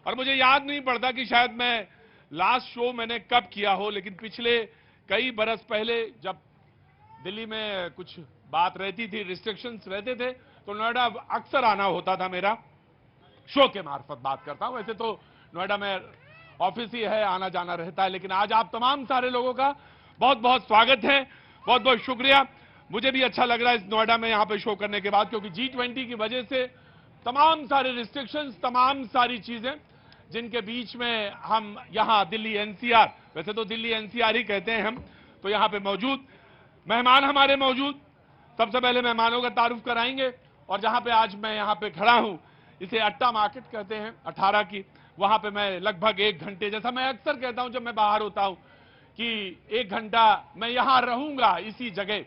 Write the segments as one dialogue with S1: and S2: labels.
S1: और मुझे याद नहीं पड़ता कि शायद मैं लास्ट शो मैंने कब किया हो, लेकिन पिछले कई बरस पहले जब दिल्ली में कुछ बात रहती थी, रिस्ट्रिक्शंस रहते थे, तो नोएडा अक्सर आना होता था मेरा, शो के मार्फत बात करता हूं। वैसे तो नोएडा में ऑफिस ही है, आना जाना रहता है। लेकिन आज आप तमाम सारे लोगों का बहुत बहुत स्वागत है, बहुत बहुत शुक्रिया। मुझे भी अच्छा लग रहा है इस नोएडा में यहां पे शो करने के बाद, क्योंकि G20 की वजह से तमाम सारे रिस्ट्रिक्शंस, तमाम सारी चीजें जिनके बीच में हम यहां दिल्ली NCR, वैसे तो दिल्ली NCR ही कहते हैं हम, तो यहां पे मौजूद मेहमान हमारे मौजूद। सबसे पहले मेहमानों का तारुफ कराएंगे। और जहां पे आज मैं यहां पे खड़ा हूं, इसे अट्टा मार्केट कहते हैं, 18 की, वहां पे मैं लगभग 1 घंटे, जैसा मैं अक्सर कहता हूं जब मैं बाहर होता हूं कि 1 घंटा मैं यहां रहूंगा इसी जगह।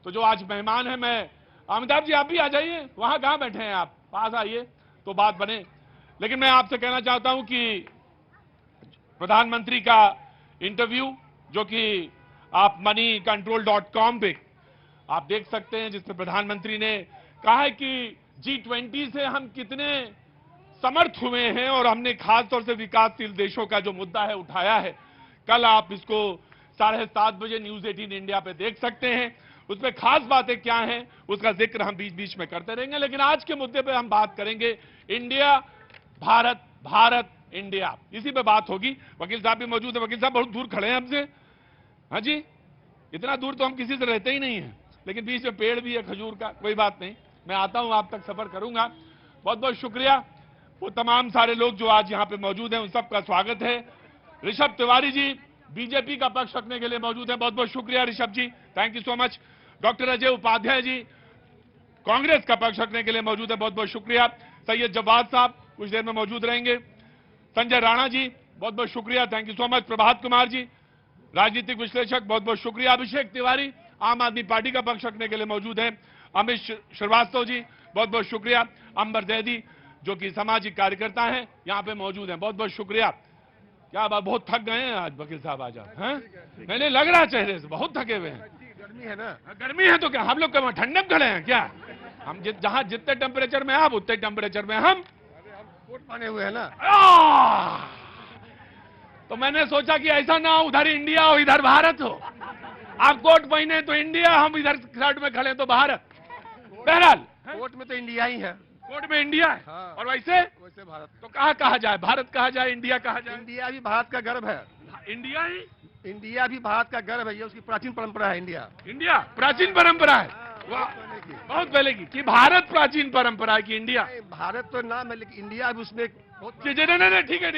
S1: तो जो आज मेहमान है, मैं अमिताभ जी आप भी आ जाइए, वहां कहां बैठे हैं आप, पास आइए तो बात बने। लेकिन मैं आपसे कहना चाहता हूं कि प्रधानमंत्री का इंटरव्यू जो कि आप moneycontrol.com पे आप देख सकते हैं, जिसमें प्रधानमंत्री ने कहा है कि G20 से हम कितने समर्थ हुए हैं और हमने खास तौर से विकासशील देशों का जो मुद्दा है उठाया है। कल आप इसको 7:30 बजे न्यूज 18 इंडिया पे देख सकते हैं। उसमें खास बातें क्या हैं उसका जिक्र हम बीच बीच में करते रहेंगे। लेकिन आज के मुद्दे पे हम बात करेंगे इंडिया भारत, भारत इंडिया, इसी पे बात होगी। वकील साहब भी मौजूद है। वकील साहब बहुत दूर खड़े हैं हमसे। हाँ जी, इतना दूर तो हम किसी से रहते ही नहीं है, लेकिन बीच में पेड़ भी है खजूर का, कोई बात नहीं, मैं आता हूं, आप तक सफर करूंगा। बहुत बहुत शुक्रिया। वो तमाम सारे लोग जो आज यहां पे मौजूद हैं उन सबका स्वागत है। ऋषभ तिवारी जी बीजेपी का पक्ष रखने के लिए मौजूद है, बहुत बहुत शुक्रिया Rishabh ji, thank you so much. Doctor Ajay Upadhyay ji Congress का पक्ष रखने के लिए मौजूद है, बहुत बहुत शुक्रिया। सैयद जवाद साहब कुछ देर में मौजूद रहेंगे। संजय राणा जी बहुत बहुत शुक्रिया, thank you so much. Prabhat Kumar ji राजनीतिक विश्लेषक, बहुत बहुत शुक्रिया। अभिषेक तिवारी आम आदमी पार्टी का पक्ष रखने के लिए मौजूद हैं। अमित श्रीवास्तव जी बहुत बहुत शुक्रिया। अंबर जैदी जो कि सामाजिक कार्यकर्ता हैं यहां पे मौजूद हैं, बहुत बहुत शुक्रिया। क्या बात, बहुत थक गए हैं आज वकील साहब, आज आप हैं? मैंने लग रहा चेहरे से बहुत थके हुए हैं।
S2: गर्मी है ना,
S1: गर्मी है तो क्या हम लोग ठंडे में खड़े हैं क्या? हम जहां जितने टेम्परेचर में आप उतने टेम्परेचर में हम
S2: कोट पहने हुए हैं ना।
S1: तो मैंने सोचा कि ऐसा ना हो उधर इंडिया हो इधर भारत हो, आप कोट पहने तो इंडिया, हम इधर शर्ट में खड़े तो भारत। बहरहाल
S2: कोट में तो इंडिया ही है,
S1: कोट में इंडिया है।
S2: हाँ।
S1: और वैसे
S2: भारत।
S1: तो कहा जाए, भारत कहा जाए, इंडिया कहा जाए?
S2: इंडिया भी भारत का गर्व है।
S1: इंडिया ही,
S2: इंडिया भी भारत का गर्व है, ये उसकी प्राचीन परंपरा है। इंडिया
S1: प्राचीन परंपरा है, बहुत पहले की कि भारत प्राचीन परंपरा है कि इंडिया?
S2: भारत तो नाम है लेकिन इंडिया भी उसमें बहुत।
S1: नहीं ठीक है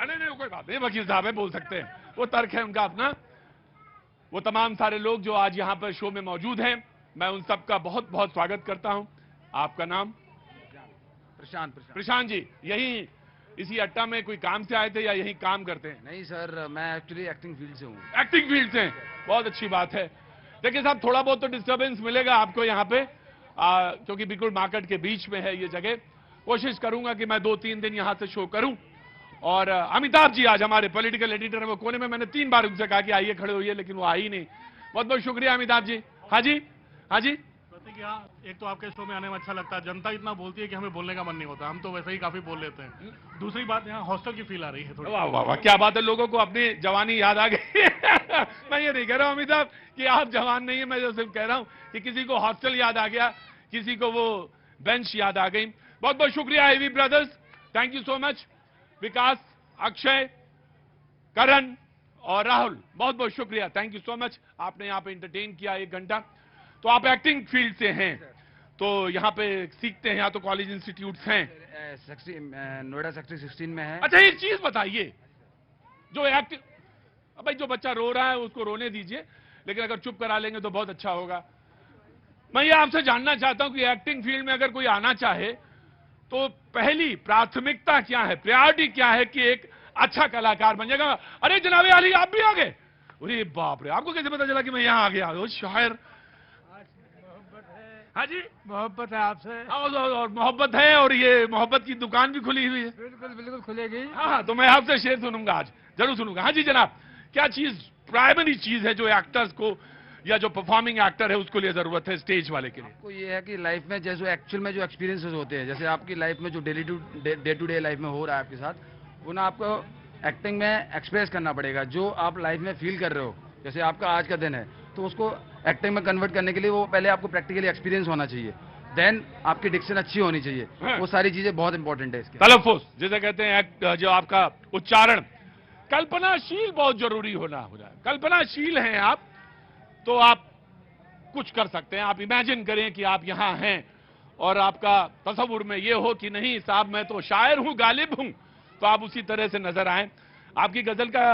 S1: अरे नहीं कोई बात नहीं, वकील साहब है बोल सकते हैं, वो तर्क है उनका अपना। वो तमाम सारे लोग जो आज यहाँ पर शो में मौजूद हैं, मैं उन सबका बहुत बहुत स्वागत करता हूं। आपका नाम? प्रशांत जी, यही इसी अट्टा में कोई काम से आए थे या यही काम करते हैं?
S3: नहीं सर, मैं एक्चुअली एक्टिंग फील्ड से हूँ।
S1: एक्टिंग फील्ड से? बहुत अच्छी बात है। देखिए साहब, थोड़ा बहुत तो डिस्टर्बेंस मिलेगा आपको यहाँ पे, क्योंकि बिल्कुल मार्केट के बीच में है ये जगह। कोशिश करूंगा कि मैं 2-3 दिन यहाँ से शो करूं। और अमिताभ जी आज हमारे पॉलिटिकल एडिटर है, वो कोने में, मैंने 3 बार उनसे कहा कि आइए खड़े होइए, लेकिन वो आई नहीं। बहुत बहुत शुक्रिया अमिताभ जी। हाँ जी, हाँ जी।
S4: एक तो आपके शो में आने में अच्छा लगता है, जनता इतना बोलती है कि हमें बोलने का मन नहीं होता, हम तो वैसे ही काफी बोल लेते हैं। दूसरी बात, यहाँ हॉस्टल की फील आ रही है थोड़ी।
S1: वाह वाह वाह, क्या बात है, लोगों को अपनी जवानी याद आ गई। मैं ये नहीं कह रहा हूं अमिताभ कि आप जवान नहीं है, मैं जो सिर्फ कह रहा हूं कि किसी को हॉस्टल याद आ गया, किसी को वो बेंच याद आ गई। बहुत बहुत शुक्रिया AV brothers, thank you so much. Vikas, Akshay, Karan और राहुल, बहुत बहुत शुक्रिया, थैंक यू सो मच। आपने यहाँ पे एंटरटेन किया 1 घंटा। तो आप एक्टिंग फील्ड से हैं, तो यहाँ पे सीखते हैं, यहाँ तो कॉलेज इंस्टीट्यूट्स हैं।
S3: नोएडा सेक्टर 16 में है।
S1: अच्छा एक चीज बताइए, जो एक्टिंग, भाई जो बच्चा रो रहा है उसको रोने दीजिए, लेकिन अगर चुप करा लेंगे तो बहुत अच्छा होगा। मैं ये आपसे जानना चाहता हूं कि एक्टिंग फील्ड में अगर कोई आना चाहे तो पहली प्राथमिकता क्या है, प्रायोरिटी क्या है कि एक अच्छा कलाकार बन जाएगा? अरे जनाबे अली आप भी आ गए? अरे बाप रे, आपको कैसे पता चला कि मैं यहां आ गया? वो शायर, हाँ जी,
S5: मोहब्बत है आपसे।
S1: और मोहब्बत है, और ये मोहब्बत की दुकान भी खुली हुई है।
S5: बिल्कुल बिल्कुल खुलेगी।
S1: हाँ, तो मैं आपसे शेर सुनूंगा आज, जरूर सुनूंगा। हाँ जी जनाब, क्या चीज प्राइमरी चीज है जो एक्टर्स को या जो परफॉर्मिंग एक्टर है उसको लिए जरूरत है स्टेज वाले के लिए?
S3: आपको ये है कि लाइफ में जैसे एक्चुअल में जो एक्सपीरियंसेस होते हैं, जैसे आपकी लाइफ में जो डे टू डे लाइफ में हो रहा है आपके साथ, वो ना आपको एक्टिंग में एक्सप्रेस करना पड़ेगा। जो आप लाइफ में फील कर रहे हो, जैसे आपका आज का दिन है, तो उसको एक्टिंग में कन्वर्ट करने के लिए वो पहले आपको प्रैक्टिकली एक्सपीरियंस होना चाहिए, देन आपकी डिक्शन अच्छी होनी चाहिए। वो सारी चीजें बहुत इंपॉर्टेंट है इसके।
S1: तलफ़ुज़ जिसे कहते हैं, जो आपका उच्चारण, कल्पनाशील बहुत जरूरी होना हो रहा है। कल्पनाशील हैं आप तो आप कुछ कर सकते हैं। आप इमेजिन करें कि आप यहां हैं और आपका तसव्वुर में ये हो कि नहीं साहब मैं तो शायर हूं, गालिब हूं, तो आप उसी तरह से नजर आए। आपकी गजल का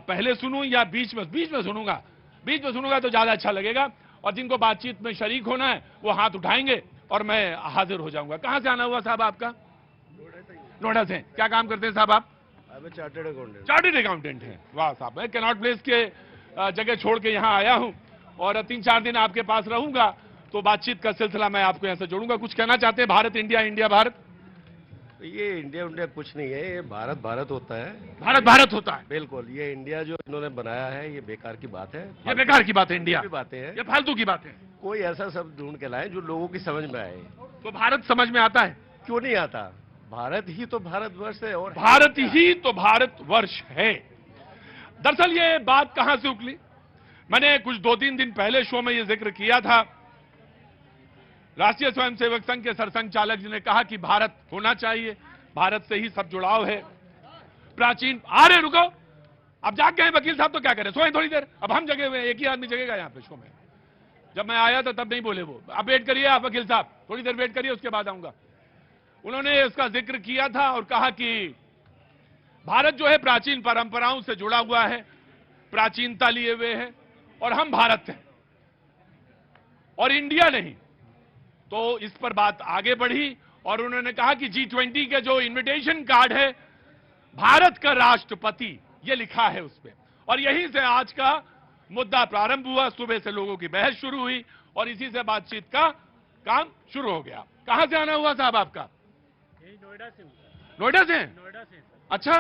S1: पहले सुनूं या बीच में सुनूंगा? बीच में सुनूंगा तो ज्यादा अच्छा लगेगा। और जिनको बातचीत में शरीक होना है वो हाथ उठाएंगे और मैं हाजिर हो जाऊंगा। कहां से आना हुआ साहब आपका? नोएडा से। क्या काम करते हैं साहब आप?
S2: Chartered accountant.
S1: चार्टर्ड अकाउंटेंट हैं। वाह साहब, मैं कैनॉट प्लेस के जगह छोड़ के यहां आया हूं और 3-4 दिन आपके पास रहूंगा, तो बातचीत का सिलसिला मैं आपको यहां से जोड़ूंगा। कुछ कहना चाहते हैं? Bharat India, India Bharat?
S2: ये इंडिया कुछ नहीं है, ये भारत होता है।
S1: भारत होता है।
S2: बिल्कुल, ये इंडिया जो इन्होंने बनाया है ये बेकार की बात है।
S1: ये बेकार की बात है, इंडिया
S2: की बातें हैं,
S1: ये फालतू की बात है।
S2: कोई ऐसा शब्द ढूंढ के लाए जो लोगों की समझ में आए।
S1: तो भारत समझ में आता है?
S2: क्यों नहीं आता? भारत ही तो भारतवर्ष है। और
S1: भारत ही तो भारतवर्ष है। दरअसल ये बात कहां से उगली? मैंने कुछ 2-3 दिन पहले शो में ये जिक्र किया था। राष्ट्रीय स्वयंसेवक संघ के सरसंघचालक जी ने कहा कि भारत होना चाहिए, भारत से ही सब जुड़ाव है। प्राचीन अरे रुको, अब जाग गए वकील साहब तो क्या करें, सोए थोड़ी देर। अब हम जगे हुए हैं, एक ही आदमी जगेगा यहां पे शो में। जब मैं आया था तब नहीं बोले वो। अब वेट करिए आप वकील साहब, थोड़ी देर वेट करिए, उसके बाद आऊंगा। उन्होंने इसका जिक्र किया था और कहा कि भारत जो है प्राचीन परंपराओं से जुड़ा हुआ है, प्राचीनता लिए हुए है और हम भारत हैं और इंडिया नहीं। तो इस पर बात आगे बढ़ी और उन्होंने कहा कि G20 के जो इनविटेशन कार्ड है, भारत का राष्ट्रपति, ये लिखा है उस पे। और यहीं से आज का मुद्दा प्रारंभ हुआ। सुबह से लोगों की बहस शुरू हुई और इसी से बातचीत का काम शुरू हो गया। कहां से आना हुआ साहब आपका?
S5: नोएडा से।
S1: नोएडा से?
S5: नोएडा से।
S1: अच्छा,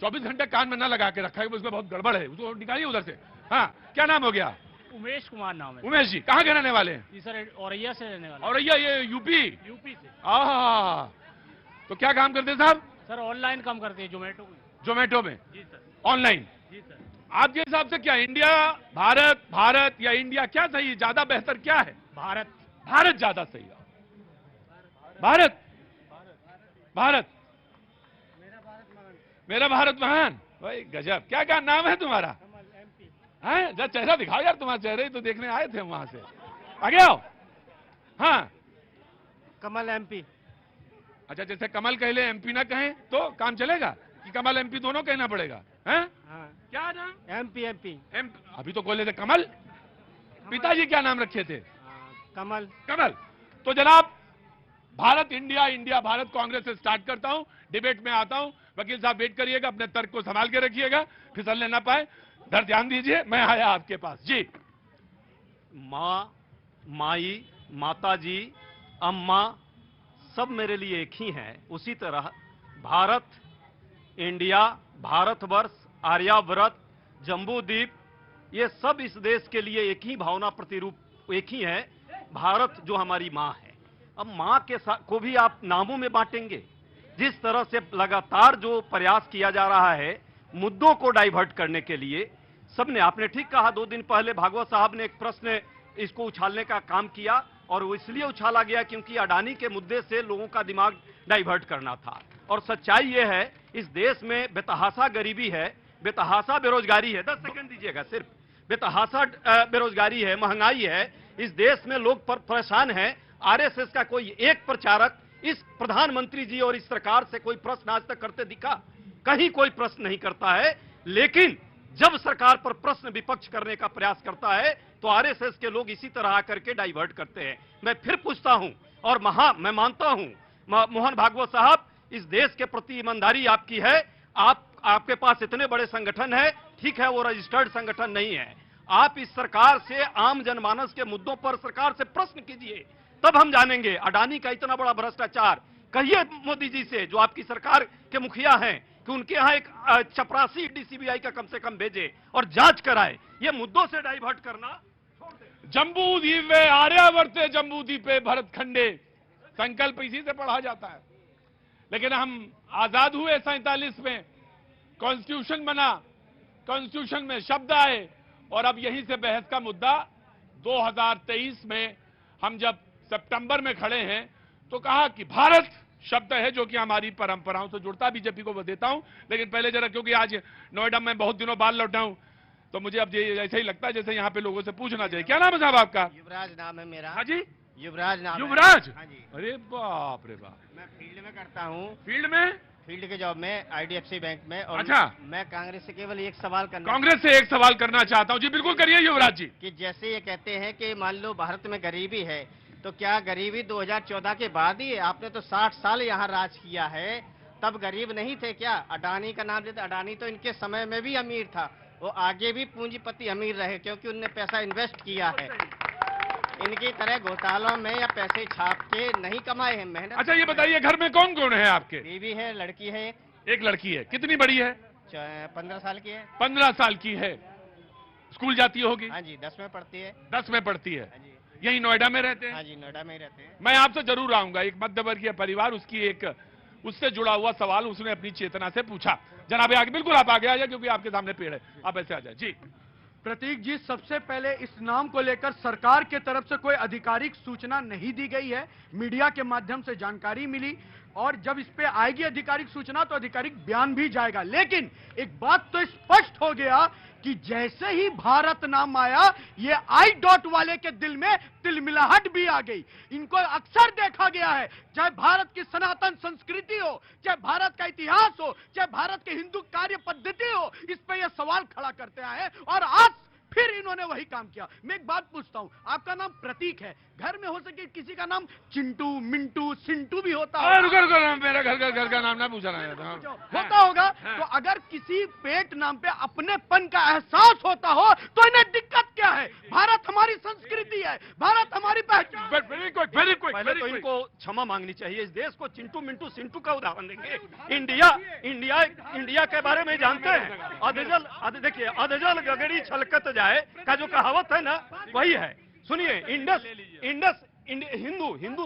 S1: 24 घंटे कान में ना लगा के रखा है, उसमें बहुत गड़बड़ है, उसको निकालिए उधर से। हाँ, क्या नाम हो गया?
S5: उमेश कुमार नाम है।
S1: उमेश जी कहाँ के रहने वाले हैं?
S5: जी सर, औरैया से रहने वाला।
S1: औरैया, ये यूपी?
S5: यूपी से।
S1: तो क्या काम करते हैं साहब?
S5: सर ऑनलाइन काम करते हैं, जोमेटो में।
S1: जोमेटो में?
S5: जी सर।
S1: ऑनलाइन?
S5: जी सर।
S1: आपके हिसाब से क्या इंडिया भारत, भारत या इंडिया क्या सही है, ज्यादा बेहतर क्या है?
S5: भारत।
S1: भारत ज्यादा सही है। भारत? भारत? मेरा भारत महान। भाई गजब, क्या क्या नाम है तुम्हारा? हैं? जरा चेहरा दिखाओ यार, तुम्हारा चेहरे ही तो देखने आए थे हम वहां से। आगे आओ। हाँ,
S5: कमल MP।
S1: अच्छा, जैसे कमल कह ले MP ना कहें तो काम चलेगा कि कमल MP दोनों कहना पड़ेगा? हैं?
S5: हाँ।
S1: क्या नाम?
S5: MP।
S1: अभी तो बोले थे कमल। पिताजी क्या नाम रखे थे?
S5: कमल।
S1: कमल। तो जनाब, भारत इंडिया, इंडिया भारत कांग्रेस से स्टार्ट करता हूं, डिबेट में आता हूं। वकील साहब वेट करिएगा, अपने तर्क को संभाल के रखिएगा, फिसलने ना पाए। इधर ध्यान दीजिए, मैं आया आपके पास जी।
S6: माँ, माई, माताजी, अम्मा सब मेरे लिए एक ही हैं। उसी तरह भारत, इंडिया, भारतवर्ष, आर्यावर्त, जम्बूद्वीप, ये सब इस देश के लिए एक ही भावना प्रतिरूप एक ही है। भारत जो हमारी माँ है। अब माँ के साथ को भी आप नामों में बांटेंगे। जिस तरह से लगातार जो प्रयास किया जा रहा है मुद्दों को डाइवर्ट करने के लिए, सबने, आपने ठीक कहा, 2 दिन पहले भागवत साहब ने एक प्रश्न इसको उछालने का काम किया और वो इसलिए उछाला गया क्योंकि अडानी के मुद्दे से लोगों का दिमाग डाइवर्ट करना था। और सच्चाई ये है, इस देश में बेतहासा गरीबी है, बेतहासा बेरोजगारी है। 10 सेकंड दीजिएगा सिर्फ। बेतहासा बेरोजगारी है, महंगाई है, इस देश में लोग परेशान हैं। आरएसएस का कोई एक प्रचारक इस प्रधानमंत्री जी और इस सरकार से कोई प्रश्न आज तक करते दिखा? कहीं कोई प्रश्न नहीं करता है। लेकिन जब सरकार पर प्रश्न विपक्ष करने का प्रयास करता है तो आरएसएस के लोग इसी तरह आकर के डाइवर्ट करते हैं। मैं फिर पूछता हूं, और मैं मानता हूं मोहन भागवत साहब, इस देश के प्रति ईमानदारी आपकी है। आपके पास इतने बड़े संगठन है, ठीक है वो रजिस्टर्ड संगठन नहीं है। आप इस सरकार से, आम जनमानस के मुद्दों पर सरकार से प्रश्न कीजिए, तब हम जानेंगे। अडानी का इतना बड़ा भ्रष्टाचार, कहिए मोदी जी से जो आपकी सरकार के मुखिया हैं कि उनके यहां एक चपरासी DCBI का कम से कम भेजे और जांच कराए। ये मुद्दों से डाइवर्ट करना
S1: जम्बू द्वीपे आर्यावर्ते जम्बू द्वीपे भरत खंडे, संकल्प इसी से पढ़ा जाता है। लेकिन हम आजाद हुए 47 में, कॉन्स्टिट्यूशन बना, कॉन्स्टिट्यूशन में शब्द आए, और अब यहीं से बहस का मुद्दा 2023 में हम जब सितंबर में खड़े हैं तो कहा कि भारत शब्द है जो कि हमारी परंपराओं से जुड़ता है। बीजेपी को देता हूं, लेकिन पहले जरा, क्योंकि आज नोएडा में बहुत दिनों बाद लौटा हूं, तो मुझे अब ये ऐसा ही लगता है जैसे यहां पे लोगों से पूछना चाहिए। क्या नाम है साहब आपका?
S5: युवराज नाम है मेरा।
S1: हाँ जी,
S5: युवराज नाम है।
S1: युवराज।
S5: हाँ जी।
S1: अरे बाप रे बाप।
S5: मैं फील्ड में करता हूँ,
S1: फील्ड में?
S5: फील्ड के जॉब में IDFC बैंक में। और
S1: अच्छा।
S5: मैं कांग्रेस से केवल एक सवाल करना,
S1: कांग्रेस से एक सवाल करना चाहता हूं। जी बिल्कुल करिए युवराज जी।
S5: कि जैसे ये कहते हैं कि मान लो भारत में गरीबी है, तो क्या गरीबी 2014 के बाद ही है? आपने तो 60 साल यहाँ राज किया है, तब गरीब नहीं थे क्या? अडानी का नाम लेते, अडानी तो इनके समय में भी अमीर था, वो आगे भी पूंजीपति अमीर रहे क्योंकि उनने पैसा इन्वेस्ट किया है। इनकी तरह घोटालों में या पैसे छाप के नहीं कमाए हैं, मेहनत।
S1: अच्छा ये बताइए, घर में कौन कौन है आपके?
S5: बीवी है, लड़की है,
S1: एक लड़की है। कितनी बड़ी है?
S5: 15 साल की है।
S1: 15 साल की है। स्कूल जाती होगी?
S5: हाँ जी, 10 में पढ़ती है।
S1: 10 में पढ़ती है।
S5: हाँ जी।
S1: यही नोएडा में रहते
S5: हाँ
S1: हैं?
S5: जी, नोएडा में ही रहते हैं।
S1: मैं आपसे जरूर आऊंगा। एक मध्यवर्गीय परिवार, उसकी एक उससे जुड़ा हुआ सवाल उसने अपनी चेतना से पूछा। जनाब आगे, बिल्कुल आप आगे आ जाए क्योंकि आपके सामने पेड़ है, आप ऐसे आ जाए। जी
S7: प्रतीक जी, सबसे पहले इस नाम को लेकर सरकार के तरफ से कोई आधिकारिक सूचना नहीं दी गई है। मीडिया के माध्यम से जानकारी मिली, और जब इस पे आएगी आधिकारिक सूचना तो आधिकारिक बयान भी जाएगा। लेकिन एक बात तो स्पष्ट हो गया कि जैसे ही भारत नाम आया, ये आई डॉट वाले के दिल में तिलमिलाहट भी आ गई। इनको अक्सर देखा गया है, चाहे भारत की सनातन संस्कृति हो, चाहे भारत का इतिहास हो, चाहे भारत की हिंदू कार्य पद्धति हो, इस पे ये सवाल खड़ा करते आए हैं, और आज फिर इन्होंने वही काम किया। मैं एक बात पूछता हूं, आपका नाम प्रतीक है, घर में हो सके किसी का नाम चिंटू, मिंटू, सिंटू भी होता है।
S1: रुको रुको, मेरा घर का नाम ना पूछा ना
S7: होता होगा। तो अगर किसी पेट नाम पे अपनेपन का एहसास होता हो तो इन्हें दिक्कत क्या है? भारत हमारी संस्कृति है, भारत हमारी पहचान।
S1: वेरी क्विक
S6: पहले तो इनको क्षमा मांगनी चाहिए। इस देश को चिंटू मिंटू सिंटू का उदाहरण देंगे। इंडिया के बारे में जानते हैं? देखिए, अधजल गगड़ी छलकत जाए का जो कहावत है ना, वही है। सुनिए, हिंदू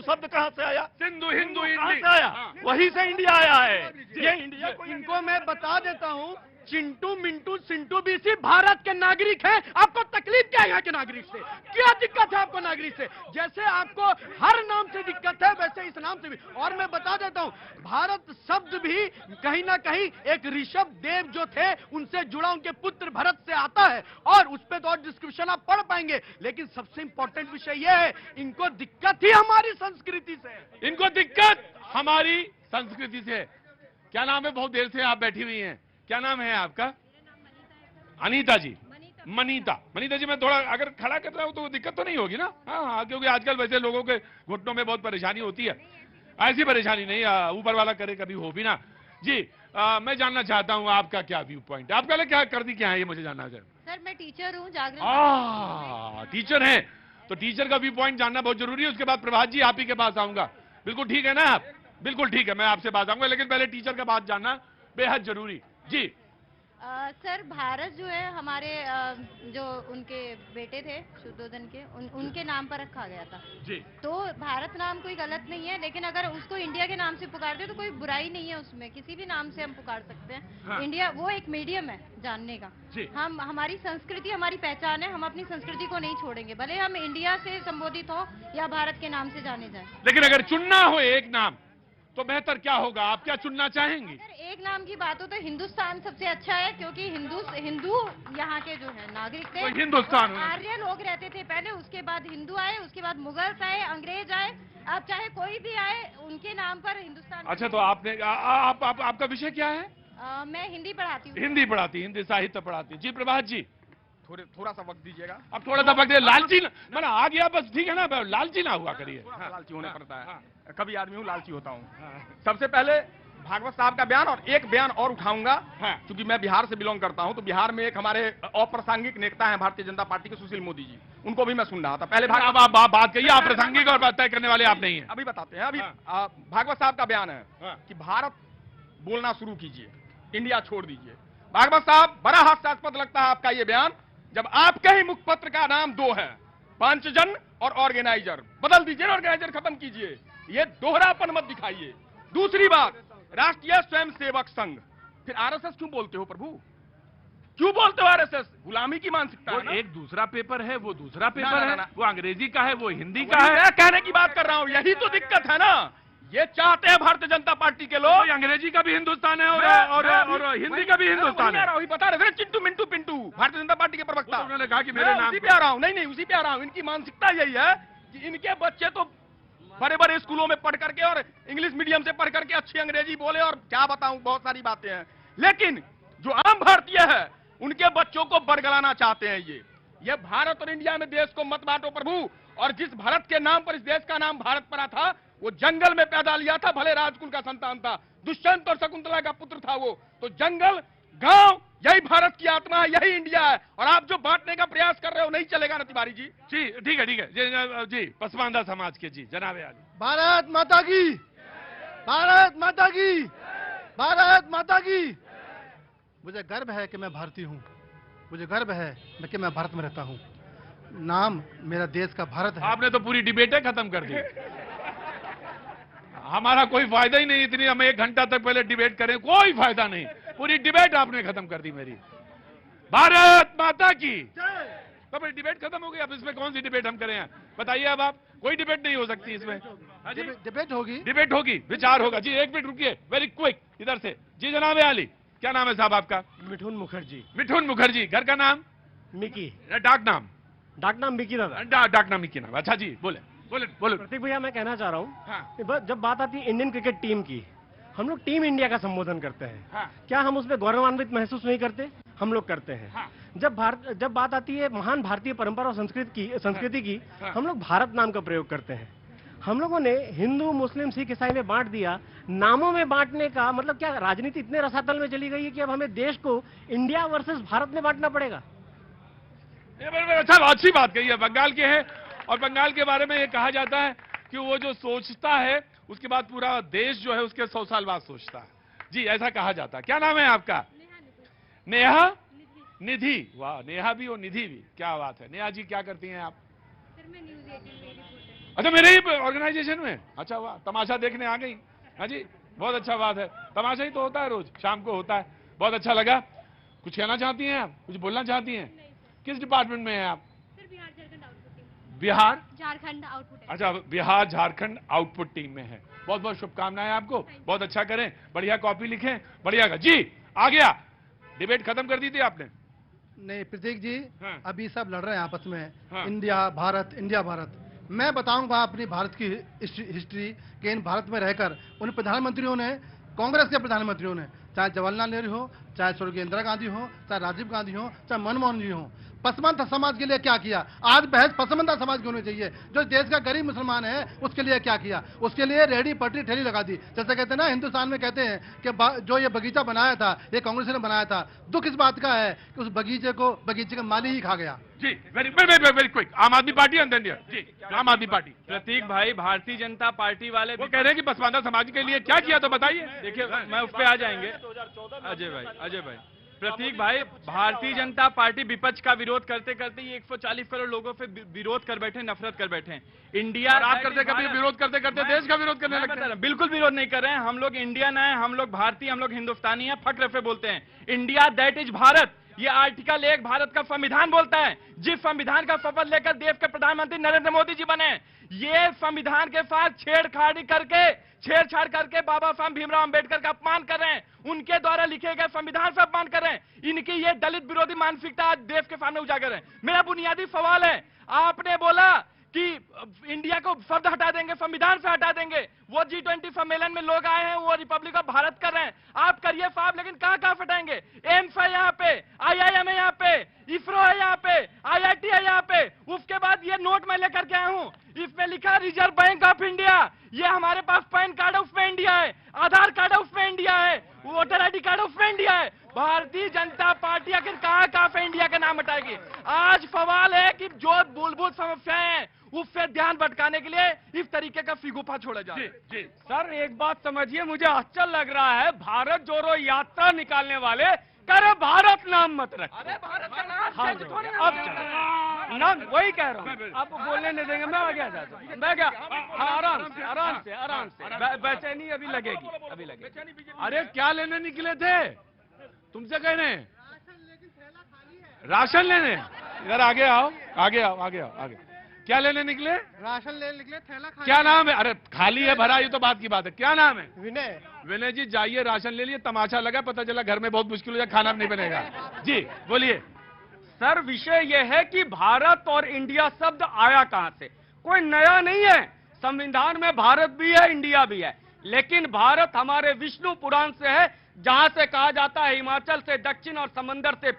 S6: शब्द कहां से आया?
S1: हिंदू
S6: कहां से आया? वहीं से इंडिया आया है। ये इंडिया को
S7: इनको मैं बता देता हूं, चिंटू मिंटू सिंटू भी इसी भारत के नागरिक हैं। आपको तकलीफ क्या है यहाँ के नागरिक से? क्या दिक्कत है आपको नागरिक से? जैसे आपको हर नाम से दिक्कत है, वैसे इस नाम से भी। और मैं बता देता हूँ, भारत शब्द भी कहीं ना कहीं एक ऋषभ देव जो थे उनसे जुड़ा, उनके पुत्र भरत से आता है, और उस पर तो और डिस्क्रिप्शन आप पढ़ पाएंगे। लेकिन सबसे इंपॉर्टेंट विषय यह है, इनको दिक्कत ही हमारी संस्कृति से।
S1: इनको दिक्कत हमारी संस्कृति से। क्या नाम है? बहुत देर से आप बैठी हुई हैं, क्या नाम है आपका? अनीता जी। मनीता जी, मैं थोड़ा अगर खड़ा कर रहा हूं तो दिक्कत तो नहीं होगी ना? हाँ, क्योंकि आजकल वैसे लोगों के घुटनों में बहुत परेशानी होती है। ऐसी परेशानी नहीं, ऊपर वाला करे कभी हो भी ना। जी मैं जानना चाहता हूं आपका क्या व्यू पॉइंट है, आपका क्या कर दी क्या है, ये मुझे जानना चाहिए।
S8: सर मैं टीचर हूँ, जागरण।
S1: टीचर हैं, तो टीचर का व्यू पॉइंट जानना बहुत जरूरी है। उसके बाद प्रभात जी आप ही के पास आऊंगा। बिल्कुल ठीक है ना आप? बिल्कुल ठीक है, मैं आपसे बात आऊंगा, लेकिन पहले टीचर का बात जानना बेहद जरूरी। जी
S8: सर, भारत जो है हमारे जो उनके बेटे थे शुद्धोधन के, उनके नाम पर रखा गया था
S1: जी।
S8: तो भारत नाम कोई गलत नहीं है, लेकिन अगर उसको इंडिया के नाम से पुकारते तो कोई बुराई नहीं है उसमें, किसी भी नाम से हम पुकार सकते हैं।
S1: हाँ।
S8: इंडिया वो एक मीडियम है जानने का।
S1: जी।
S8: हम, हमारी संस्कृति हमारी पहचान है, हम अपनी संस्कृति को नहीं छोड़ेंगे, भले हम इंडिया से संबोधित हो या भारत के नाम से जाने जाए।
S1: लेकिन अगर चुनना हो एक नाम तो बेहतर क्या होगा? आप क्या चुनना चाहेंगी?
S8: अगर एक नाम की बात हो तो हिंदुस्तान सबसे अच्छा है, क्योंकि हिंदू यहाँ के जो है नागरिक थे,
S1: तो हिंदुस्तान
S8: आर्य लोग रहते थे पहले, उसके बाद हिंदू आए, उसके बाद मुगल्स आए, अंग्रेज आए, अब चाहे कोई भी आए उनके नाम पर हिंदुस्तान।
S1: अच्छा, तो आपने आपका विषय क्या है?
S8: मैं हिंदी पढ़ाती हूँ।
S1: हिंदी पढ़ाती, हिंदी साहित्य पढ़ाती। जी प्रभात जी,
S7: थोड़ा सा वक्त दीजिएगा।
S1: अब थोड़ा सा वक्त, लालची मैंने आ गया बस, ठीक है ना, लालची ना हुआ करिए।
S7: लालची होने पड़ता है, कभी आदमी हूँ लालची होता हूँ। सबसे पहले भागवत साहब का बयान, और एक बयान और उठाऊंगा, क्योंकि मैं बिहार से बिलोंग करता हूं, तो बिहार में एक हमारे अप्रासंगिक नेता हैं भारतीय जनता पार्टी के, सुशील मोदी जी, उनको भी मैं सुन रहा था। पहले
S1: बात करिए, आप प्रासंगिक और तय करने वाले आप नहीं हैं।
S7: अभी बताते हैं। अभी भागवत साहब का बयान है कि भारत बोलना शुरू कीजिए, इंडिया छोड़ दीजिए। भागवत साहब, बड़ा हास्यास्पद लगता है आपका ये बयान, जब आपके ही मुखपत्र का नाम दो है,
S2: पंचजन और ऑर्गेनाइजर बदल दीजिए, ऑर्गेनाइजर खत्म कीजिए, ये दोहरापन मत दिखाइए। दूसरी बात, राष्ट्रीय स्वयंसेवक संघ, फिर आरएसएस क्यों बोलते हो प्रभु? क्यों बोलते हो आरएसएस? गुलामी की मानसिकता
S1: वो
S2: है ना?
S1: एक दूसरा पेपर है, वो दूसरा पेपर
S2: ना,
S1: है,
S2: ना।
S1: वो अंग्रेजी का है, वो हिंदी का है।
S2: मैं कहने की बात कर रहा हूं, यही तो दिक्कत है ना। ये चाहते हैं भारतीय जनता पार्टी के लोग
S1: तो अंग्रेजी का भी हिंदुस्तान है और हिंदी का भी हिंदुस्तान है।
S2: वही बता रहे थे चिंटू मिंटू पिंटू, भारतीय जनता पार्टी के प्रवक्ता।
S1: तो उन्होंने कहा कि मेरे
S2: मैं
S1: नाम
S2: उसी पे आ रहा हूं। नहीं, उसी पे आ रहा हूं। इनकी मानसिकता यही है कि इनके बच्चे तो बड़े बड़े स्कूलों में पढ़ करके और इंग्लिश मीडियम से पढ़ करके अच्छी अंग्रेजी बोले और क्या बताऊं, बहुत सारी बातें हैं। लेकिन जो आम भारतीय है उनके बच्चों को बरगलाना चाहते हैं। ये भारत और इंडिया में देश को मत बांटो प्रभु। और जिस भारत के नाम पर इस देश का नाम भारत पड़ा था, वो जंगल में पैदा लिया था, भले राजकुल का संतान था, दुष्यंत और शकुंतला का पुत्र था वो। तो जंगल, गांव, यही भारत की आत्मा है, यही इंडिया है। और आप जो बांटने का प्रयास कर रहे हो नहीं चलेगा ना तिवारी जी।
S1: जी ठीक है जी, पसमानदा समाज के जी जनाब आली।
S7: भारत माता की, भारत माता की, भारत माता की।
S2: मुझे गर्व है कि मैं भारतीय हूं, मुझे गर्व है कि मैं भारत में रहता हूं। नाम मेरा देश का भारत है।
S1: आपने तो पूरी डिबेटें खत्म कर दी। हमारा कोई फायदा ही नहीं, इतनी हम 1 घंटा तक पहले डिबेट करें, कोई फायदा नहीं। पूरी डिबेट आपने खत्म कर दी मेरी। भारत माता की। तो फिर डिबेट खत्म हो गई, अब इसमें कौन सी डिबेट हम करें? बताइए अब आप, कोई डिबेट नहीं हो सकती इसमें। हाँ जी,
S2: डिबेट होगी,
S1: डिबेट होगी, विचार होगा। जी 1 मिनट रुकिए, वेरी क्विक, इधर से जी। जनाब आली, क्या नाम है साहब आपका?
S6: मिठुन मुखर्जी।
S1: मिठुन मुखर्जी। घर का नाम?
S6: मिकी।
S1: डाक नाम?
S6: डाक नाम मिकी दादा।
S1: डाक नाम मिकी नाम। अच्छा जी, बोले बोले बोले।
S6: प्रतीक भैया, मैं कहना चाह रहा हूँ,
S1: हाँ।
S6: जब बात आती है इंडियन क्रिकेट टीम की, हम लोग टीम इंडिया का संबोधन करते हैं।
S1: हाँ।
S6: क्या हम उसमें गौरवान्वित महसूस नहीं करते? हम लोग करते हैं।
S1: हाँ।
S6: जब बात आती है महान भारतीय परंपरा और संस्कृति की,
S1: हाँ।
S6: हम लोग भारत नाम का प्रयोग करते हैं। हम लोगों ने हिंदू, मुस्लिम, सिख, ईसाई में बांट दिया। नामों में बांटने का मतलब क्या? राजनीति इतने रसातल में चली गई है कि अब हमें देश को इंडिया वर्सेस भारत में बांटना पड़ेगा।
S1: अच्छा, अच्छी बात कही है। बंगाल के हैं और बंगाल के बारे में ये कहा जाता है कि वो जो सोचता है उसके बाद पूरा देश जो है उसके 100 साल बाद सोचता है। जी, ऐसा कहा जाता है। क्या नाम है आपका? नेहा निधि। वाह, नेहा भी और निधि भी, क्या बात है। नेहा जी क्या करती हैं आप?
S8: सर मैं न्यूज़ 18 में रिपोर्टर।
S1: अच्छा, मेरे ही ऑर्गेनाइजेशन में? अच्छा, वाह, तमाशा देखने आ गई। हाँ जी, बहुत अच्छा बात है। तमाशा ही तो होता है, रोज शाम को होता है। बहुत अच्छा लगा। कुछ कहना चाहती हैं आप? कुछ बोलना चाहती हैं? किस डिपार्टमेंट में हैं आप?
S8: Sir Bihar Jharkhand output team.
S1: Bihar
S8: Jharkhand output है।
S1: अच्छा, बिहार झारखंड आउटपुट टीम में है। बहुत बहुत शुभकामनाएं आपको, बहुत अच्छा करें, बढ़िया कॉपी लिखें, बढ़िया का। जी आ गया, डिबेट खत्म कर दी थी आपने?
S2: नहीं प्रतीक जी,
S1: हाँ।
S2: अभी सब लड़ रहे हैं आपस में।
S1: हाँ।
S2: India Bharat, India Bharat. मैं बताऊंगा अपनी भारत की हिस्ट्री कि इन भारत में रहकर उन प्रधानमंत्रियों ने, कांग्रेस के प्रधानमंत्रियों ने, चाहे जवाहरलाल नेहरू हो, चाहे स्वर्गीय इंदिरा गांधी हो, चाहे राजीव गांधी हो, चाहे मनमोहन जी हो, पसमानदा समाज के लिए क्या किया। आज बहस पसमानदा समाज की होनी चाहिए। जो देश का गरीब मुसलमान है उसके लिए क्या किया। उसके लिए रेहड़ी पटरी ठेली लगा दी। जैसे कहते हैं ना, हिंदुस्तान में कहते हैं कि जो ये बगीचा बनाया था ये कांग्रेस ने बनाया था। दुख इस बात का है कि उस बगीचे का माली ही खा गया।
S1: जी वेरी क्विक। आम आदमी पार्टी जी, आम आदमी पार्टी।
S3: प्रतीक भाई, भारतीय जनता पार्टी वाले
S1: वो कह रहे हैं कि पसमानदा समाज के लिए क्या किया, तो बताइए।
S3: देखिए, मैं उस पे आ जाएंगे। अजय भाई, प्रतीक भाई, भारतीय जनता पार्टी विपक्ष का विरोध करते करते ये 140 करोड़ लोगों पे विरोध कर बैठे, नफरत कर बैठे। इंडिया,
S1: और आप करते कभी विरोध करते करते देश का विरोध करने लगते हैं।
S3: बिल्कुल विरोध नहीं कर रहे हैं। हम लोग इंडियन है, हम लोग भारतीय, हम लोग हिंदुस्तानी है, फख्र से बोलते हैं इंडिया, दैट इज भारत। ये आर्टिकल 1 भारत का संविधान बोलता है। जिस संविधान का शपथ लेकर देश के प्रधानमंत्री नरेंद्र मोदी जी बने, ये संविधान के साथ छेड़छाड़ करके बाबा साहब भीमराव अंबेडकर का अपमान कर रहे हैं। उनके द्वारा लिखे गए संविधान से अपमान कर रहे हैं। इनकी ये दलित विरोधी मानसिकता आज देश के सामने उजागर है। मेरा बुनियादी सवाल है, आपने बोला कि इंडिया को शब्द हटा देंगे, संविधान से हटा देंगे। वो G20 सम्मेलन में लोग आए हैं, वो रिपब्लिक ऑफ भारत कर रहे हैं। आप करिए साहब, लेकिन कहां हटाएंगे? एम्स है यहाँ पे, IIM है यहाँ पे, इसरो है यहाँ पे, IIT है यहाँ पे। उसके बाद ये नोट मैं लेकर के आया हूं, इसमें लिखा रिजर्व बैंक ऑफ इंडिया। ये हमारे पास पैन कार्ड है उसमें इंडिया है, आधार कार्ड है उसमें इंडिया है, वोटर ID कार्ड है उसमें इंडिया है। भारतीय जनता पार्टी आखिर कहां पे इंडिया का नाम हटाएगी? आज सवाल है कि जो मूलभूत समस्याएं हैं उससे ध्यान भटकाने के लिए इस तरीके का फिगुफा छोड़ा जाए।
S1: जी
S3: सर, एक बात समझिए, मुझे आश्चर्य लग रहा है, भारत जोड़ो यात्रा निकालने वाले करे भारत नाम मत रख।
S6: अरे भारत का नाम
S3: हाँ, अब
S2: ना वही कह रहा हूँ, आपको बोलने नहीं देंगे, मैं आगे आ जाता हूँ, मैं क्या, हाँ, आराम से बेचैनी अभी लगेगी।
S1: अरे क्या लेने निकले थे, तुमसे कह रहे हैं राशन लेने? इधर आगे आओ, आगे क्या लेने निकले?
S5: राशन ले निकले, थैला खाली।
S1: क्या नाम है? अरे खाली है भरा, ये तो बात की बात है। क्या नाम है?
S5: विनय
S1: जी जाइए, राशन ले लिए, तमाशा लगा, पता चला घर में बहुत मुश्किल हो जाए, खाना नहीं बनेगा। जी बोलिए।
S2: सर विषय यह है कि भारत और इंडिया शब्द आया कहां से, कोई नया नहीं है। संविधान में भारत भी है, इंडिया भी है, लेकिन भारत हमारे विष्णु पुराण से है, जहां से कहा जाता है हिमाचल से दक्षिण और समंदर से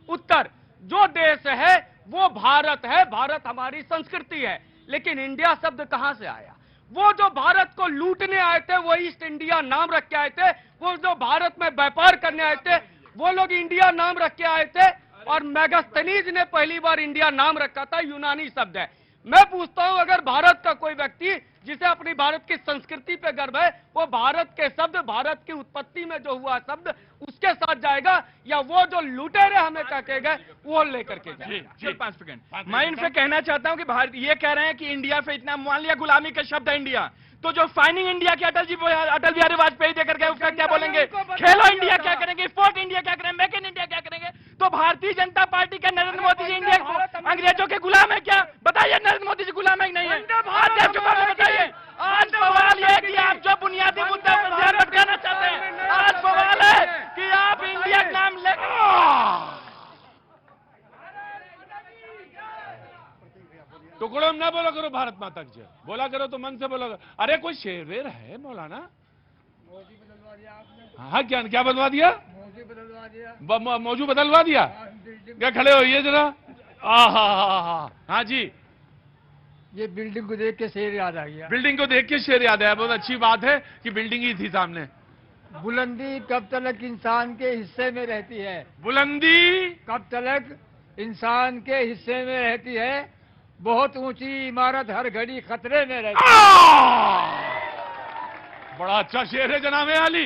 S2: उत्तर जो देश है वो भारत है, भारत हमारी संस्कृति है। लेकिन इंडिया शब्द कहां से आया? वो जो भारत को लूटने आए थे वो ईस्ट इंडिया नाम रख के आए थे, वो जो भारत में व्यापार करने आए थे वो लोग इंडिया नाम रख के आए थे, और मेगास्थनीज ने पहली बार इंडिया नाम रखा था, यूनानी शब्द है। मैं पूछता हूं, अगर भारत का कोई व्यक्ति जिसे अपनी भारत की संस्कृति पे गर्व है, वो भारत के शब्द, भारत की उत्पत्ति में जो हुआ शब्द उसके साथ जाएगा, या वो जो लुटेरे हमें कह गए वो लेकर के जाएगा?
S7: 5 सेकंड मैं इनसे कहना चाहता हूं कि भारत ये कह रहे हैं कि इंडिया पे इतना, मान लिया गुलामी का शब्द है इंडिया, तो जो फाइनिंग इंडिया के अटल बिहारी वाजपेयी देकर गए उसका क्या बोलेंगे? खेलो इंडिया क्या करेंगे? स्पोर्ट इंडिया क्या करेंगे? मेक इन इंडिया क्या करेंगे? तो भारतीय जनता पार्टी के नरेंद्र मोदी जी इंडिया अंग्रेजों के गुलाम है क्या? बताइए, नरेंद्र मोदी जी गुलाम है कि नहीं है? बताइए। आज सवाल ये कि आप जो बुनियादी मुद्दे पर ध्यान भटकाना चाहते हैं, आज सवाल है कि आप इंडिया का नाम ले,
S1: टुकड़ों में ना बोला करो भारत माता की जय, बोला करो तो मन से बोला करो। अरे कोई शेर वेर है मौलाना? हाँ क्या बदलवा दिया? मौजू बदलवा दिया? क्या खड़े हो ये जरा? हाँ जी,
S9: ये बिल्डिंग को देख के शेर याद आ गया।
S1: बिल्डिंग को देख के शेर याद आया, बहुत अच्छी बात है कि बिल्डिंग ही थी सामने।
S9: बुलंदी कब तक इंसान के हिस्से में रहती है?
S1: बुलंदी
S9: कब तक इंसान के हिस्से में रहती है? बहुत ऊंची इमारत हर घड़ी खतरे में रहती है।
S1: बड़ा अच्छा शेर है जनाब आली,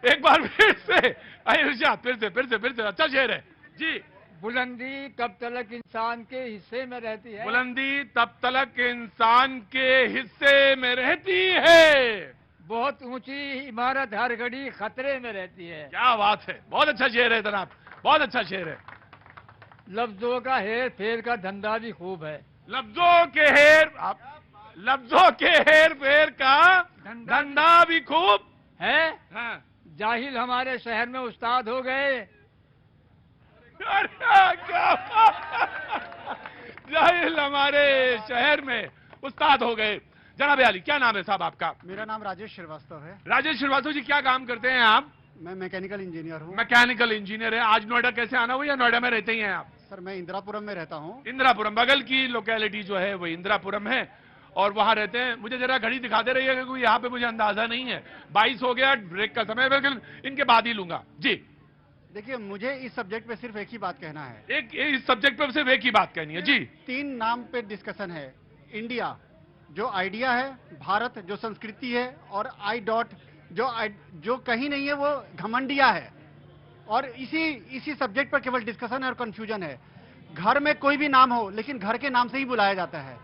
S1: एक बार फिर से फिर से अच्छा शेर है जी।
S9: बुलंदी कब तक इंसान के हिस्से में रहती है?
S1: बुलंदी तब तक इंसान के हिस्से में रहती है,
S9: बहुत ऊंची इमारत हर घड़ी खतरे में रहती है।
S1: क्या बात है, बहुत अच्छा शेर है जनाब, बहुत अच्छा शेर है।
S9: लफ्जों का हेर फेर का धंधा भी खूब है।
S1: लफ्जों के हेर फेर का धंधा भी खूब
S9: है।
S1: हाँ।
S9: जाहिल हमारे शहर में उस्ताद हो गए।
S1: जाहिल हमारे शहर में उस्ताद हो गए। जनाब आली, क्या नाम है साहब आपका?
S5: मेरा नाम राजेश श्रीवास्तव है।
S1: राजेश श्रीवास्तव जी, क्या काम करते हैं आप?
S5: मैं मैकेनिकल इंजीनियर हूँ।
S1: मैकेनिकल इंजीनियर है। आज नोएडा कैसे आना हुआ, या नोएडा में रहते ही हैं आप?
S5: सर मैं इंदिरापुरम में रहता हूँ।
S1: इंदिरापुरम, बगल की लोकेलिटी जो है वो इंदिरापुरम है, और वहां रहते हैं। मुझे जरा घड़ी दिखा दे रही है, क्योंकि यहाँ पे मुझे अंदाजा नहीं है। 22 हो गया, ब्रेक का समय, बिल्कुल इनके बाद ही लूंगा जी।
S5: देखिए, मुझे इस सब्जेक्ट पे सिर्फ एक ही बात कहना है।
S1: इस सब्जेक्ट पे सिर्फ एक ही बात कहनी है जी।
S5: 3 नाम पे डिस्कशन है। इंडिया जो आइडिया है, भारत जो संस्कृति है, और आई जो कहीं नहीं है वो घमंडिया है। और इसी सब्जेक्ट पर केवल डिस्कशन है और कंफ्यूजन है। घर में कोई भी नाम हो, लेकिन घर के नाम से ही बुलाया जाता है।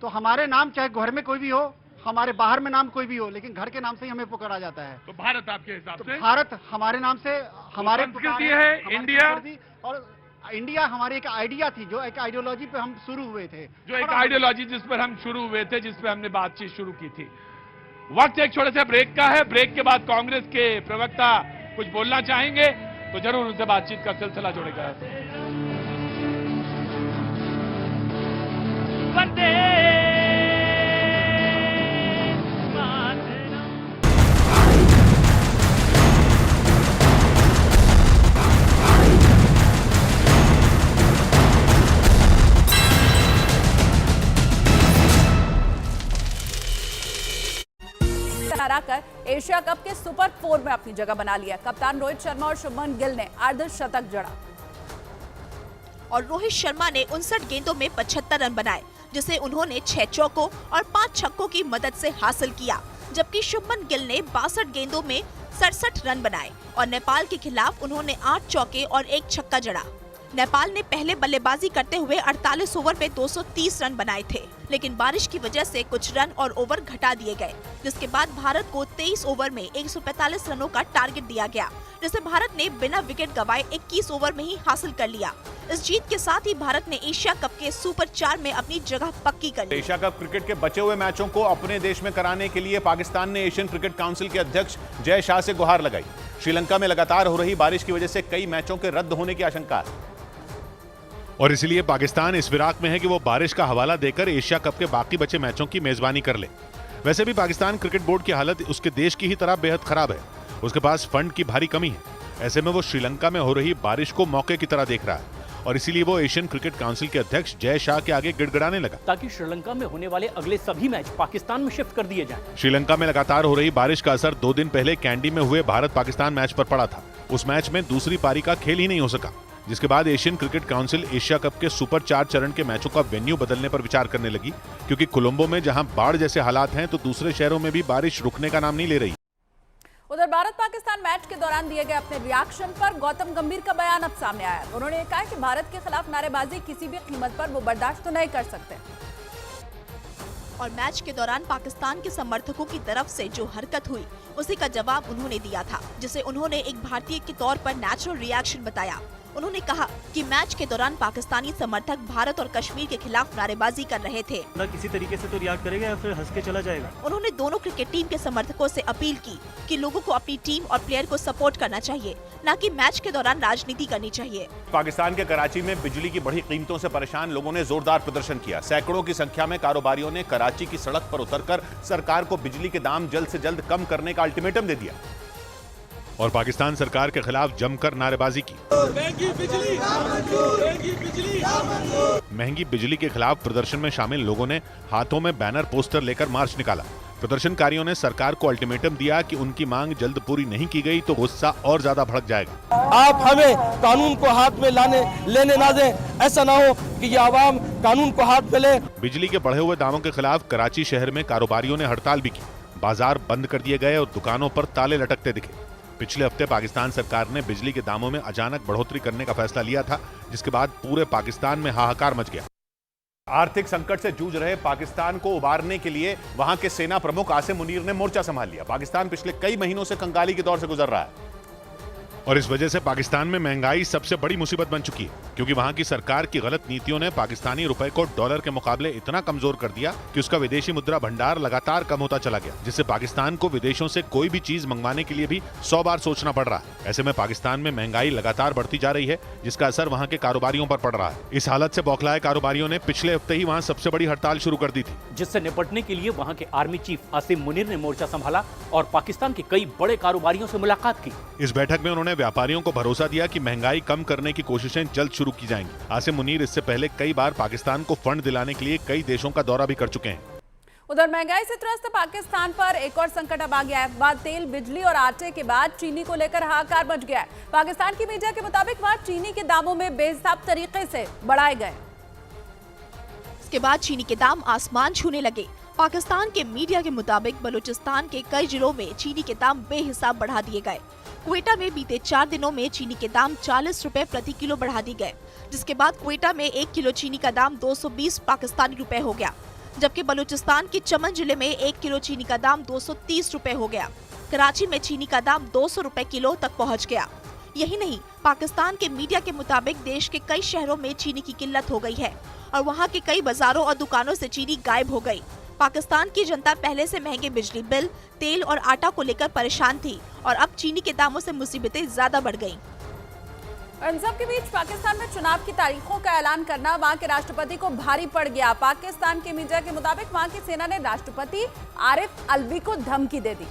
S5: तो हमारे नाम चाहे घर में कोई भी हो, हमारे बाहर में नाम कोई भी हो, लेकिन घर के नाम से ही हमें पुकारा जाता है।
S1: तो भारत आपके हिसाब से?
S5: भारत हमारे नाम से, हमारे
S1: संस्कृति है इंडिया,
S5: और इंडिया हमारी एक आइडिया थी, जो एक आइडियोलॉजी पे हम शुरू हुए थे,
S1: जो एक आइडियोलॉजी जिस पर हम शुरू हुए थे, जिस पर हमने बातचीत शुरू की थी। वक्त एक छोटे से ब्रेक का है। ब्रेक के बाद कांग्रेस के प्रवक्ता कुछ बोलना चाहेंगे, तो जरूर उनसे बातचीत का सिलसिला जुड़ेगा।
S10: वंदे
S11: हराकर एशिया कप के सुपर 4 में अपनी जगह बना लिया। कप्तान रोहित शर्मा और शुभमन गिल ने अर्धशतक जड़ा,
S12: और रोहित शर्मा ने 59 गेंदों में 75 रन बनाए, जिसे उन्होंने 6 चौकों और 5 छक्कों की मदद से हासिल किया। जबकि शुभमन गिल ने 62 गेंदों में 67 रन बनाए और नेपाल के खिलाफ उन्होंने 8 चौके और 1 छक्का जड़ा। नेपाल ने पहले बल्लेबाजी करते हुए 48 ओवर में 230 रन बनाए थे, लेकिन बारिश की वजह से कुछ रन और ओवर घटा दिए गए, जिसके बाद भारत को 23 ओवर में 145 रनों का टारगेट दिया गया, जिसे भारत ने बिना विकेट गंवाए 21 ओवर में ही हासिल कर लिया। इस जीत के साथ ही भारत ने एशिया कप के सुपर 4 में अपनी जगह पक्की कर ली।
S10: एशिया कप क्रिकेट के बचे हुए मैचों को अपने देश में कराने के लिए पाकिस्तान ने एशियन क्रिकेट काउंसिल के अध्यक्ष जय शाह से गुहार लगाई। श्रीलंका में लगातार हो रही बारिश की वजह से कई मैचों के रद्द होने की आशंका है
S13: और इसलिए पाकिस्तान इस फिराक में है कि वो बारिश का हवाला देकर एशिया कप के बाकी बचे मैचों की मेजबानी कर ले। वैसे भी पाकिस्तान क्रिकेट बोर्ड की हालत उसके देश की ही तरह बेहद खराब है। उसके पास फंड की भारी कमी है। ऐसे में वो श्रीलंका में हो रही बारिश को मौके की तरह देख रहा है और इसीलिए वो एशियन क्रिकेट काउंसिल के अध्यक्ष जय शाह के आगे गिड़गिड़ाने लगा
S14: ताकि श्रीलंका में होने वाले अगले सभी मैच पाकिस्तान में शिफ्ट कर दिए जाएं।
S13: श्रीलंका में लगातार हो रही बारिश का असर 2 दिन पहले कैंडी में हुए भारत पाकिस्तान मैच पर पड़ा था। उस मैच में दूसरी पारी का खेल ही नहीं हो सका, जिसके बाद Asian cricket council Asia cup के सुपर 4 चरण के मैचों का वेन्यू बदलने पर विचार करने लगी, क्योंकि कोलंबो में जहां बाढ़ जैसे हालात हैं तो दूसरे शहरों में भी बारिश रुकने का नाम नहीं ले रही।
S11: उधर भारत पाकिस्तान मैच के दौरान दिए गए अपने रिएक्शन पर गौतम गंभीर का बयान अब सामने आया। उन्होंने कहा कि भारत के खिलाफ नारेबाजी किसी भी कीमत पर वो बर्दाश्त तो नहीं कर सकते
S12: और मैच के दौरान पाकिस्तान के समर्थकों की तरफ से जो हरकत हुई उसी का जवाब उन्होंने दिया था, जिसे उन्होंने एक भारतीय के तौर पर नेचुरल रिएक्शन बताया। उन्होंने कहा कि मैच के दौरान पाकिस्तानी समर्थक भारत और कश्मीर के खिलाफ नारेबाजी कर रहे थे।
S15: किसी तरीके से तो रिएक्ट करेगा या फिर हंस के चला जाएगा।
S12: उन्होंने दोनों क्रिकेट टीम के समर्थकों से अपील की कि लोगों को अपनी टीम और प्लेयर को सपोर्ट करना चाहिए, न कि मैच के दौरान राजनीति करनी चाहिए।
S10: पाकिस्तान के कराची में बिजली की बढ़ी कीमतों से परेशान लोगों ने जोरदार प्रदर्शन किया। सैकड़ों की संख्या में कारोबारियों ने कराची की सड़क पर उतरकर सरकार को बिजली के दाम जल्द से जल्द कम करने का अल्टीमेटम दे दिया
S13: और पाकिस्तान सरकार के खिलाफ जमकर नारेबाजी की। महंगी बिजली के खिलाफ प्रदर्शन में शामिल लोगों ने हाथों में बैनर पोस्टर लेकर मार्च निकाला। प्रदर्शनकारियों ने सरकार को अल्टीमेटम दिया कि उनकी मांग जल्द पूरी नहीं की गई तो गुस्सा और ज्यादा भड़क जाएगा।
S15: आप हमें कानून को हाथ में लेने ना दें। ऐसा ना हो कि ये आवाम कानून को हाथ में ले।
S13: बिजली के बढ़े हुए दामों के खिलाफ कराची शहर में कारोबारियों ने हड़ताल भी की। बाजार बंद कर दिए गए और दुकानों पर ताले लटकते दिखे। पिछले हफ्ते पाकिस्तान सरकार ने बिजली के दामों में अचानक बढ़ोतरी करने का फैसला लिया था, जिसके बाद पूरे पाकिस्तान में हाहाकार मच गया।
S10: आर्थिक संकट से जूझ रहे पाकिस्तान को उबारने के लिए वहां के सेना प्रमुख आसिम मुनीर ने मोर्चा संभाल लिया। पाकिस्तान पिछले कई महीनों से कंगाली के दौर से गुजर रहा है
S13: और इस वजह से पाकिस्तान में महंगाई सबसे बड़ी मुसीबत बन चुकी है, क्योंकि वहां की सरकार की गलत नीतियों ने पाकिस्तानी रुपए को डॉलर के मुकाबले इतना कमजोर कर दिया कि उसका विदेशी मुद्रा भंडार लगातार कम होता चला गया, जिससे पाकिस्तान को विदेशों से कोई भी चीज मंगवाने के लिए भी 100 बार सोचना पड़ रहा है। ऐसे में पाकिस्तान में महंगाई लगातार बढ़ती जा रही है, जिसका असर वहाँ के कारोबारियों पर पड़ रहा है। इस हालत से बौखलाए कारोबारियों ने पिछले हफ्ते ही वहाँ सबसे बड़ी हड़ताल शुरू कर दी थी,
S14: जिससे निपटने के लिए वहाँ के आर्मी चीफ आसिम मुनीर ने मोर्चा संभाला और पाकिस्तान के कई बड़े कारोबारियों से मुलाकात की।
S13: इस बैठक में उन्होंने व्यापारियों को भरोसा दिया कि महंगाई कम करने की कोशिशें जल्द शुरू की जाएंगी। आसिम मुनीर इससे पहले कई बार पाकिस्तान को फंड दिलाने के लिए कई देशों का दौरा भी कर चुके हैं।
S11: उधर महंगाई से त्रस्त पाकिस्तान पर एक और संकट अब आ गया है। बाद तेल, बिजली और आटे के बाद चीनी को लेकर हाहाकार मच गया है। पाकिस्तान की मीडिया के मुताबिक वहां चीनी के दामों में बेहिसाब तरीके से बढ़ाए गए।
S12: इसके बाद चीनी के दाम आसमान छूने लगे। पाकिस्तान के मीडिया के मुताबिक बलूचिस्तान के कई जिलों में चीनी के दाम बेहिसाब बढ़ा दिए गए। क्वेटा में बीते 4 दिनों में चीनी के दाम 40 रुपए प्रति किलो बढ़ा दिए गए, जिसके बाद क्वेटा में 1 किलो चीनी का दाम 220 पाकिस्तानी रुपए हो गया, जबकि बलूचिस्तान के चमन जिले में 1 किलो चीनी का दाम 230 रुपए हो गया। कराची में चीनी का दाम 200 रुपए किलो तक पहुंच गया। यही नहीं, पाकिस्तान के मीडिया के मुताबिक देश के कई शहरों में चीनी की किल्लत हो गई है और वहाँ के कई बाजारों और दुकानों से चीनी गायब हो गई। पाकिस्तान की जनता पहले से महंगे बिजली बिल, तेल और आटा को लेकर परेशान थी और अब चीनी के दामों से मुसीबतें ज्यादा बढ़ गईं।
S11: इन सब के बीच पाकिस्तान में चुनाव की तारीखों का ऐलान करना वहां के राष्ट्रपति को भारी पड़ गया। पाकिस्तान के मीडिया के मुताबिक वहां की सेना ने राष्ट्रपति आरिफ अलवी को धमकी दे दी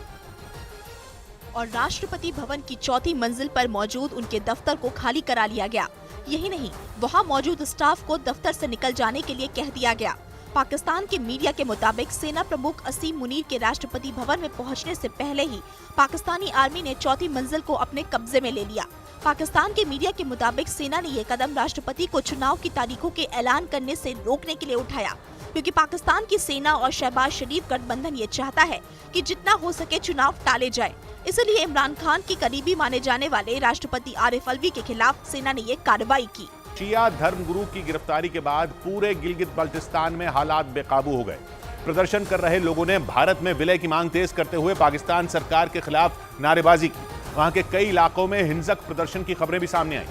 S12: और राष्ट्रपति भवन की 4थी मंजिल पर मौजूद उनके दफ्तर को खाली करा लिया गया। यही नहीं, वहां मौजूद स्टाफ को दफ्तर से निकल जाने के लिए कह दिया गया। पाकिस्तान के मीडिया के मुताबिक सेना प्रमुख आसिम मुनीर के राष्ट्रपति भवन में पहुंचने से पहले ही पाकिस्तानी आर्मी ने 4थी मंजिल को अपने कब्जे में ले लिया। पाकिस्तान के मीडिया के मुताबिक सेना ने ये कदम राष्ट्रपति को चुनाव की तारीखों के ऐलान करने से रोकने के लिए उठाया, क्योंकि पाकिस्तान की सेना और शहबाज शरीफ गठबंधन ये चाहता है कि जितना हो सके चुनाव टाले जाए। इसलिए इमरान खान की करीबी माने जाने वाले राष्ट्रपति आरिफ अलवी के खिलाफ सेना ने ये कार्रवाई की।
S10: शिया धर्मगुरु की गिरफ्तारी के बाद पूरे गिलगित बाल्टिस्तान में हालात बेकाबू हो गए। प्रदर्शन कर रहे लोगों ने भारत में विलय की मांग तेज करते हुए पाकिस्तान सरकार के खिलाफ नारेबाजी की। वहां के कई इलाकों में हिंसक प्रदर्शन की खबरें भी सामने आई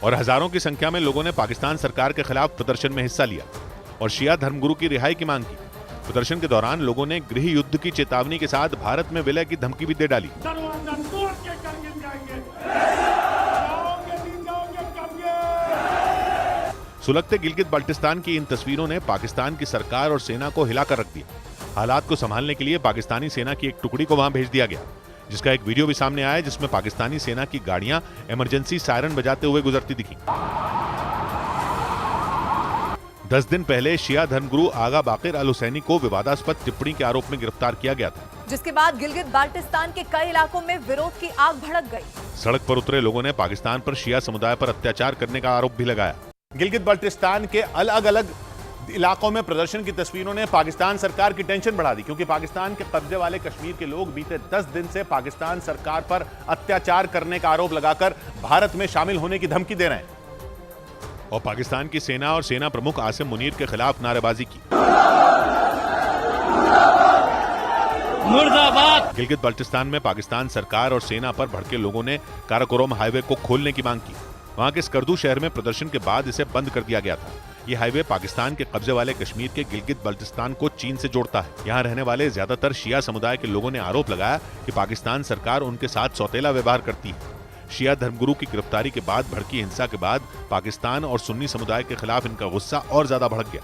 S13: और हजारों की संख्या में लोगों ने पाकिस्तान सरकार के खिलाफ प्रदर्शन में हिस्सा लिया और शिया धर्मगुरु की रिहाई की मांग की। प्रदर्शन के दौरान लोगों ने गृह युद्ध की चेतावनी के साथ भारत में विलय की धमकी भी दे डाली। सुलगते गिलगित बाल्टिस्तान की इन तस्वीरों ने पाकिस्तान की सरकार और सेना को हिलाकर रख दिया। हालात को संभालने के लिए पाकिस्तानी सेना की एक टुकड़ी को वहां भेज दिया गया, जिसका एक वीडियो भी सामने आया जिसमें पाकिस्तानी सेना की गाड़ियां इमरजेंसी सायरन बजाते हुए गुजरती दिखी। 10 दिन पहले शिया धर्मगुरु आगा बाकिर अल हुसैनी को विवादास्पद टिप्पणी के आरोप में गिरफ्तार किया गया था,
S11: जिसके बाद गिलगित बाल्टिस्तान के कई इलाकों में विरोध की आग भड़क गई।
S13: सड़क पर उतरे लोगों ने पाकिस्तान पर शिया समुदाय पर अत्याचार करने का आरोप भी लगाया।
S10: गिलगित बाल्टिस्तान के अलग अलग इलाकों में प्रदर्शन की तस्वीरों ने पाकिस्तान सरकार की टेंशन बढ़ा दी, क्योंकि पाकिस्तान के कब्जे वाले कश्मीर के लोग बीते 10 दिन से पाकिस्तान सरकार पर अत्याचार करने का आरोप लगाकर भारत में शामिल होने की धमकी दे रहे हैं
S13: और पाकिस्तान की सेना और सेना प्रमुख आसिम मुनीर के खिलाफ नारेबाजी की। मुर्दाबाद। गिलगित बाल्टिस्तान में पाकिस्तान सरकार और सेना पर भड़के लोगों ने काराकोरम हाईवे को खोलने की मांग की। वहां के स्कर्दू शहर में प्रदर्शन के बाद इसे बंद कर दिया गया था। ये हाईवे पाकिस्तान के कब्जे वाले कश्मीर के गिलगित बाल्टिस्तान को चीन से जोड़ता है। यहाँ रहने वाले ज्यादातर शिया समुदाय के लोगों ने आरोप लगाया कि पाकिस्तान सरकार उनके साथ सौतेला व्यवहार करती है। शिया धर्मगुरु की गिरफ्तारी के बाद भड़की हिंसा के बाद पाकिस्तान और सुन्नी समुदाय के खिलाफ इनका गुस्सा और ज्यादा भड़क गया।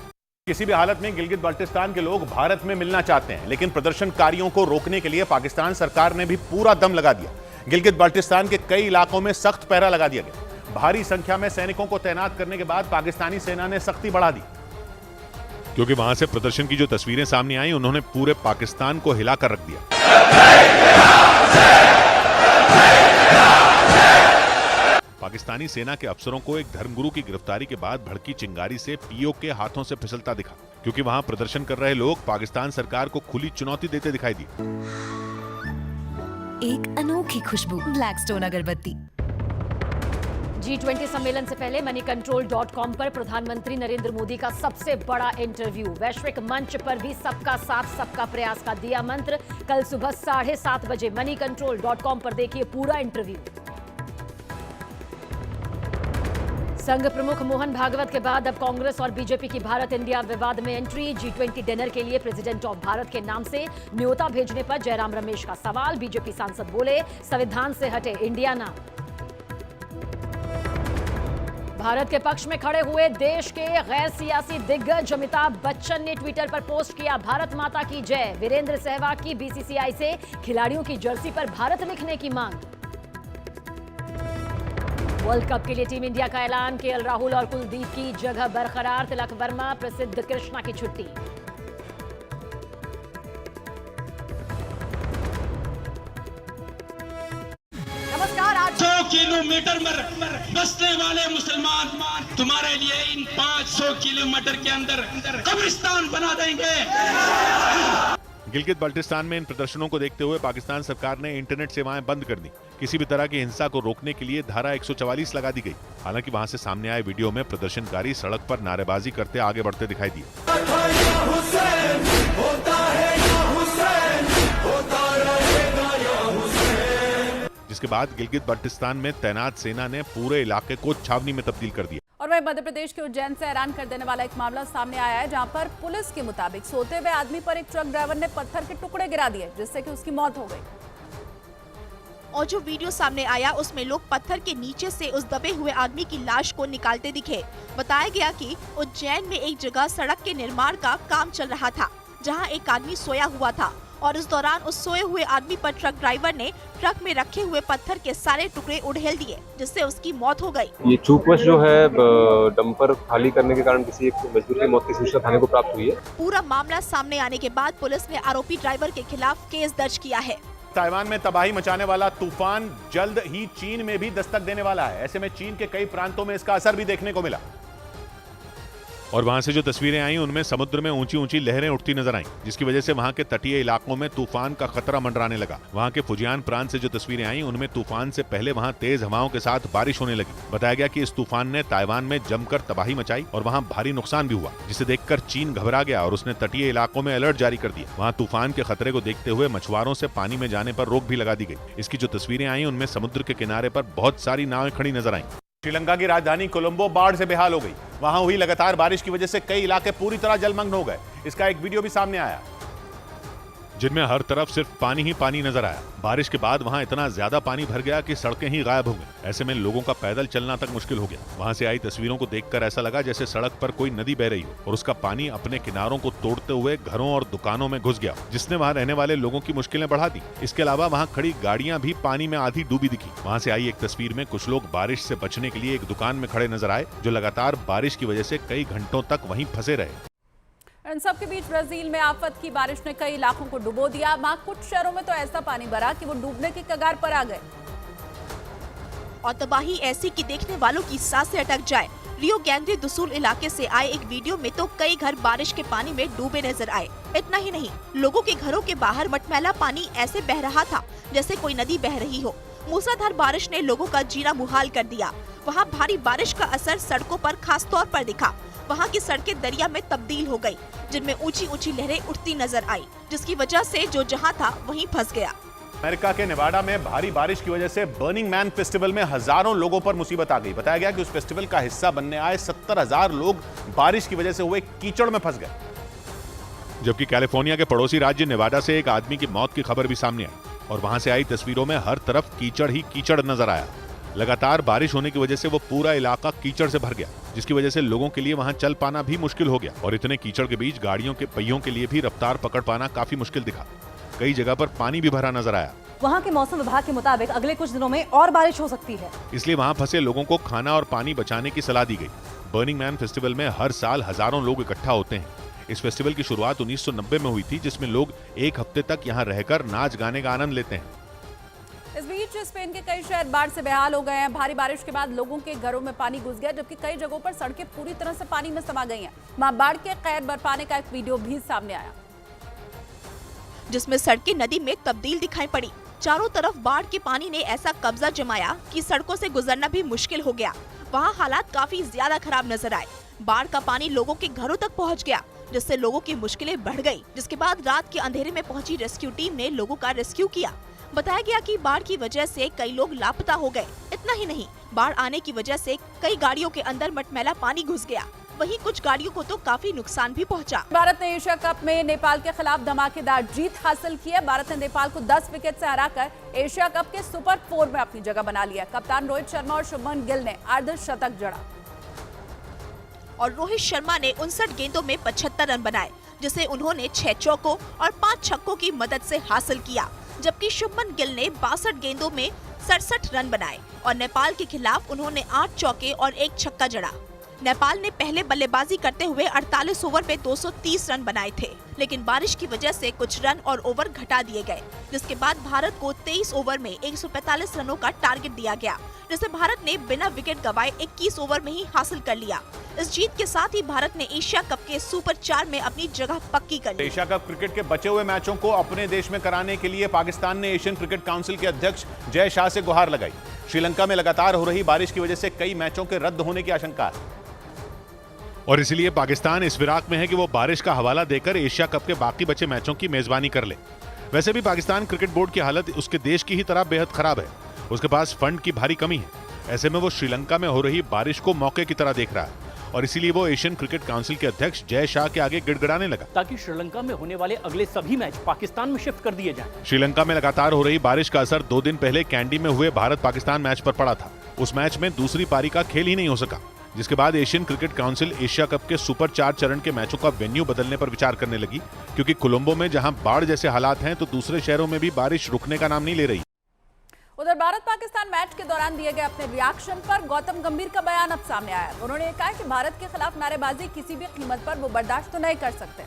S10: किसी भी हालत में गिलगित बाल्टिस्तान के लोग भारत में मिलना चाहते हैं, लेकिन प्रदर्शनकारियों को रोकने के लिए पाकिस्तान सरकार ने भी पूरा दम लगा दिया। गिलगित बाल्टिस्तान के कई इलाकों में सख्त पहरा लगा दिया गया। भारी संख्या में सैनिकों को तैनात करने के बाद पाकिस्तानी सेना ने सख्ती बढ़ा दी,
S13: क्योंकि वहां से प्रदर्शन की जो तस्वीरें सामने आई उन्होंने पूरे पाकिस्तान को हिलाकर रख दिया। पाकिस्तानी सेना के अफसरों को एक धर्मगुरु की गिरफ्तारी के बाद भड़की चिंगारी से पीओ के हाथों से फिसलता दिखा, क्योंकि वहां प्रदर्शन कर रहे लोग पाकिस्तान सरकार को खुली चुनौती देते दिखाई दिए।
S16: एक अनोखी खुशबू ब्लैकस्टोन अगरबत्ती।
S17: G20 सम्मेलन से पहले moneycontrol.com पर प्रधानमंत्री नरेंद्र मोदी का सबसे बड़ा इंटरव्यू। वैश्विक मंच पर भी सबका साथ सबका प्रयास का दिया मंत्र। कल सुबह 7:30 बजे moneycontrol.com पर देखिए पूरा इंटरव्यू। संघ प्रमुख मोहन भागवत के बाद अब कांग्रेस और बीजेपी की भारत इंडिया विवाद में एंट्री। G20 डिनर के लिए प्रेसिडेंट ऑफ भारत के नाम से न्योता भेजने पर जयराम रमेश का सवाल। बीजेपी सांसद बोले, संविधान से हटे इंडिया नाम। भारत के पक्ष में खड़े हुए देश के गैर सियासी दिग्गज अमिताभ बच्चन ने ट्विटर पर पोस्ट किया, भारत माता की जय। वीरेंद्र सहवाग की बीसीसीआई से खिलाड़ियों की जर्सी पर भारत लिखने की मांग। वर्ल्ड कप के लिए टीम इंडिया का ऐलान। केएल राहुल और कुलदीप की जगह बरकरार। तिलक वर्मा, प्रसिद्ध कृष्णा की छुट्टी।
S11: नमस्कार। आज
S18: 100 किलोमीटर में बसने वाले मुसलमान तुम्हारे लिए इन 500 किलोमीटर के अंदर कब्रिस्तान बना देंगे।
S13: गिलगित बाल्टिस्तान में इन प्रदर्शनों को देखते हुए पाकिस्तान सरकार ने इंटरनेट सेवाएं बंद कर दी। किसी भी तरह की हिंसा को रोकने के लिए धारा 144 लगा दी गई। हालांकि वहां से सामने आए वीडियो में प्रदर्शनकारी सड़क पर नारेबाजी करते आगे बढ़ते दिखाई दिए। जिसके बाद गिलगित बाल्टिस्तान में तैनात सेना ने पूरे इलाके को छावनी में तब्दील कर दिया।
S11: और वहीं मध्य प्रदेश के उज्जैन से हैरान कर देने वाला एक मामला सामने आया है, जहां पर पुलिस के मुताबिक सोते हुए आदमी पर एक ट्रक ड्राइवर ने पत्थर के टुकड़े गिरा दिए, जिससे कि उसकी मौत हो गई।
S12: और जो वीडियो सामने आया उसमें लोग पत्थर के नीचे से उस दबे हुए आदमी की लाश को निकालते दिखे। बताया गया कि उज्जैन में एक जगह सड़क के निर्माण का काम चल रहा था, जहां एक आदमी सोया हुआ था और इस दौरान उस सोए हुए आदमी पर ट्रक ड्राइवर ने ट्रक में रखे हुए पत्थर के सारे टुकड़े उड़ेल दिए, जिससे उसकी मौत हो गई।
S19: ये चूकवश जो है डंपर खाली करने के कारण किसी एक मजदूर की मौत की सूचना थाने को प्राप्त हुई है।
S12: पूरा मामला सामने आने के बाद पुलिस ने आरोपी ड्राइवर के खिलाफ केस दर्ज किया है।
S10: ताइवान में तबाही मचाने वाला तूफान जल्द ही चीन में भी दस्तक देने वाला है। ऐसे में चीन के कई प्रांतों में इसका असर भी देखने को मिला।
S13: और वहां से जो तस्वीरें आई उनमें समुद्र में ऊंची ऊंची लहरें उठती नजर आईं, जिसकी वजह से वहां के तटीय इलाकों में तूफान का खतरा मंडराने लगा। वहां के फुजियान प्रांत से जो तस्वीरें आई उनमें तूफान से पहले वहां तेज हवाओं के साथ बारिश होने लगी। बताया गया कि इस तूफान ने ताइवान में जमकर तबाही मचाई और वहां भारी नुकसान भी हुआ, जिसे देखकर चीन घबरा गया और उसने तटीय इलाकों में अलर्ट जारी कर दिया। वहां तूफान के खतरे को देखते हुए मछुआरों से पानी में जाने पर रोक भी लगा दी गई। इसकी जो तस्वीरें आई उनमें समुद्र के किनारे पर बहुत सारी नावें खड़ी नजर आईं।
S10: श्रीलंका की राजधानी कोलंबो बाढ़ से बेहाल हो गई। वहां हुई लगातार बारिश की वजह से कई इलाके पूरी तरह जलमग्न हो गए। इसका एक वीडियो भी सामने आया,
S13: जिनमें हर तरफ सिर्फ पानी ही पानी नजर आया। बारिश के बाद वहां इतना ज्यादा पानी भर गया कि सड़कें ही गायब हो गई। ऐसे में लोगों का पैदल चलना तक मुश्किल हो गया। वहां से आई तस्वीरों को देखकर ऐसा लगा जैसे सड़क पर कोई नदी बह रही हो और उसका पानी अपने किनारों को तोड़ते हुए घरों और दुकानों में घुस गया, जिसने वहां रहने वाले लोगों की मुश्किलें बढ़ा दी। इसके अलावा वहां खड़ी गाड़ियां भी पानी में आधी डूबी दिखी। वहां से आई एक तस्वीर में कुछ लोग बारिश से बचने के लिए एक दुकान में खड़े नजर आए, जो लगातार बारिश की वजह से कई घंटों तक वहीं फंसे रहे।
S11: इन सब के बीच ब्राजील में आफत की बारिश ने कई इलाकों को डुबो दिया। वहां कुछ शहरों में तो ऐसा पानी भरा कि वो डूबने की कगार पर आ गए।
S12: और तबाही ऐसी कि देखने वालों की सांसें अटक जाए। रियो ग्रांडे दो सुल इलाके से आए एक वीडियो में तो कई घर बारिश के पानी में डूबे नजर आए। इतना ही नहीं, लोगों के घरों के बाहर मटमैला पानी ऐसे बह रहा था जैसे कोई नदी बह रही हो। मूसलाधार बारिश ने लोगों का जीना मुहाल कर दिया। वहाँ भारी बारिश का असर सड़कों पर खास तौर पर दिखा। वहाँ की सड़कें दरिया में तब्दील हो गई, जिनमें ऊंची ऊंची लहरें उठती नजर आई, जिसकी वजह से जो जहाँ था वहीं फंस गया।
S10: अमेरिका के नेवाडा में भारी बारिश की वजह से बर्निंग मैन फेस्टिवल में हजारों लोगों पर मुसीबत आ गई। बताया गया कि उस फेस्टिवल का हिस्सा बनने आए 70,000 लोग बारिश की वजह से हुए कीचड़ में फंस गए।
S13: जबकि कैलिफोर्निया के पड़ोसी राज्य नेवाडा से एक आदमी की मौत की खबर भी सामने आई और वहां से आई तस्वीरों में हर तरफ कीचड़ ही कीचड़ नजर आया। लगातार बारिश होने की वजह से वो पूरा इलाका कीचड़ से भर गया, जिसकी वजह से लोगों के लिए वहां चल पाना भी मुश्किल हो गया और इतने कीचड़ के बीच गाड़ियों के पहियों के लिए भी रफ्तार पकड़ पाना काफी मुश्किल दिखा। कई जगह पर पानी भी भरा नजर आया।
S20: वहाँ के मौसम विभाग के मुताबिक अगले कुछ दिनों में और बारिश हो सकती है,
S13: इसलिए वहाँ फंसे लोगों को खाना और पानी बचाने की सलाह दी गई। बर्निंग मैन फेस्टिवल में हर साल हजारों लोग इकट्ठा होते हैं। इस फेस्टिवल की शुरुआत 1990 में हुई थी, जिसमें लोग एक हफ्ते तक यहाँ रहकर नाच गाने का आनंद लेते हैं।
S11: इस बीच स्पेन के कई शहर बाढ़ से बेहाल हो गए हैं। भारी बारिश के बाद लोगों के घरों में पानी घुस गया, जबकि कई जगहों पर सड़कें पूरी तरह से पानी में समा गई हैं। वहां बाढ़ के कहर बरपाने का एक वीडियो भी सामने आया,
S12: जिसमें सड़कें नदी में तब्दील दिखाई पड़ी। चारों तरफ बाढ़ के पानी ने ऐसा कब्जा जमाया कि सड़कों से गुजरना भी मुश्किल हो गया। वहाँ हालात काफी ज्यादा खराब नजर आए। बाढ़ का पानी लोगों के घरों तक पहुँच गया, जिससे लोगों की मुश्किलें बढ़ गई। जिसके बाद रात के अंधेरे में पहुंची रेस्क्यू टीम ने लोगों का रेस्क्यू किया। बताया गया कि बाढ़ की वजह से कई लोग लापता हो गए। इतना ही नहीं, बाढ़ आने की वजह से कई गाड़ियों के अंदर मटमैला पानी घुस गया। वहीं कुछ गाड़ियों को तो काफी नुकसान भी पहुंचा।
S11: भारत ने एशिया कप में नेपाल के खिलाफ धमाकेदार जीत हासिल की है। भारत ने नेपाल को 10 विकेट से हराकर एशिया कप के सुपर 4 में अपनी जगह बना लिया। कप्तान रोहित शर्मा और शुभमन गिल ने अर्धशतक जड़ा
S12: और रोहित शर्मा ने 59 गेंदों में 75 रन बनाए, जिसे उन्होंने 6 चौकों और 5 छक्कों की मदद से हासिल किया। जबकि शुभमन गिल ने 62 गेंदों में 67 रन बनाए और नेपाल के खिलाफ उन्होंने 8 चौके और 1 छक्का जड़ा। नेपाल ने पहले बल्लेबाजी करते हुए 48 ओवर में 230 रन बनाए थे, लेकिन बारिश की वजह से कुछ रन और ओवर घटा दिए गए, जिसके बाद भारत को 23 ओवर में 145 रनों का टारगेट दिया गया, जिसे भारत ने बिना विकेट गंवाए 21 ओवर में ही हासिल कर लिया। इस जीत के साथ ही भारत ने एशिया कप के सुपर 4 में अपनी जगह पक्की कर ली।
S10: एशिया कप क्रिकेट के बचे हुए मैचों को अपने देश में कराने के लिए पाकिस्तान ने एशियन क्रिकेट काउंसिल के अध्यक्ष जय शाह से गुहार लगाई। श्रीलंका में लगातार हो रही बारिश की वजह से कई मैचों के रद्द होने की आशंका है
S13: और इसलिए पाकिस्तान इस फिराक में है कि वो बारिश का हवाला देकर एशिया कप के बाकी बचे मैचों की मेजबानी कर ले। वैसे भी पाकिस्तान क्रिकेट बोर्ड की हालत उसके देश की ही तरह बेहद खराब है। उसके पास फंड की भारी कमी है। ऐसे में वो श्रीलंका में हो रही बारिश को मौके की तरह देख रहा है और इसीलिए वो एशियन क्रिकेट काउंसिल के अध्यक्ष जय शाह के आगे गिड़गिड़ाने लगा,
S14: ताकि श्रीलंका में होने वाले अगले सभी मैच पाकिस्तान में शिफ्ट कर दिए जाएं।
S13: श्रीलंका में लगातार हो रही बारिश का असर 2 दिन पहले कैंडी में हुए भारत पाकिस्तान मैच पर पड़ा था। उस मैच में दूसरी पारी का खेल ही नहीं हो सका, जिसके बाद Asian cricket council Asia cup के सुपर 4 चरण के मैचों का वेन्यू बदलने पर विचार करने लगी, क्योंकि कोलंबो में जहां बाढ़ जैसे हालात हैं तो दूसरे शहरों में भी बारिश रुकने का नाम नहीं ले रही।
S11: उधर भारत पाकिस्तान मैच के दौरान दिए गए अपने रिएक्शन पर गौतम गंभीर का बयान अब सामने आया। उन्होंने कहा कि भारत के खिलाफ नारेबाजी किसी भी कीमत पर वो बर्दाश्त तो नहीं कर सकते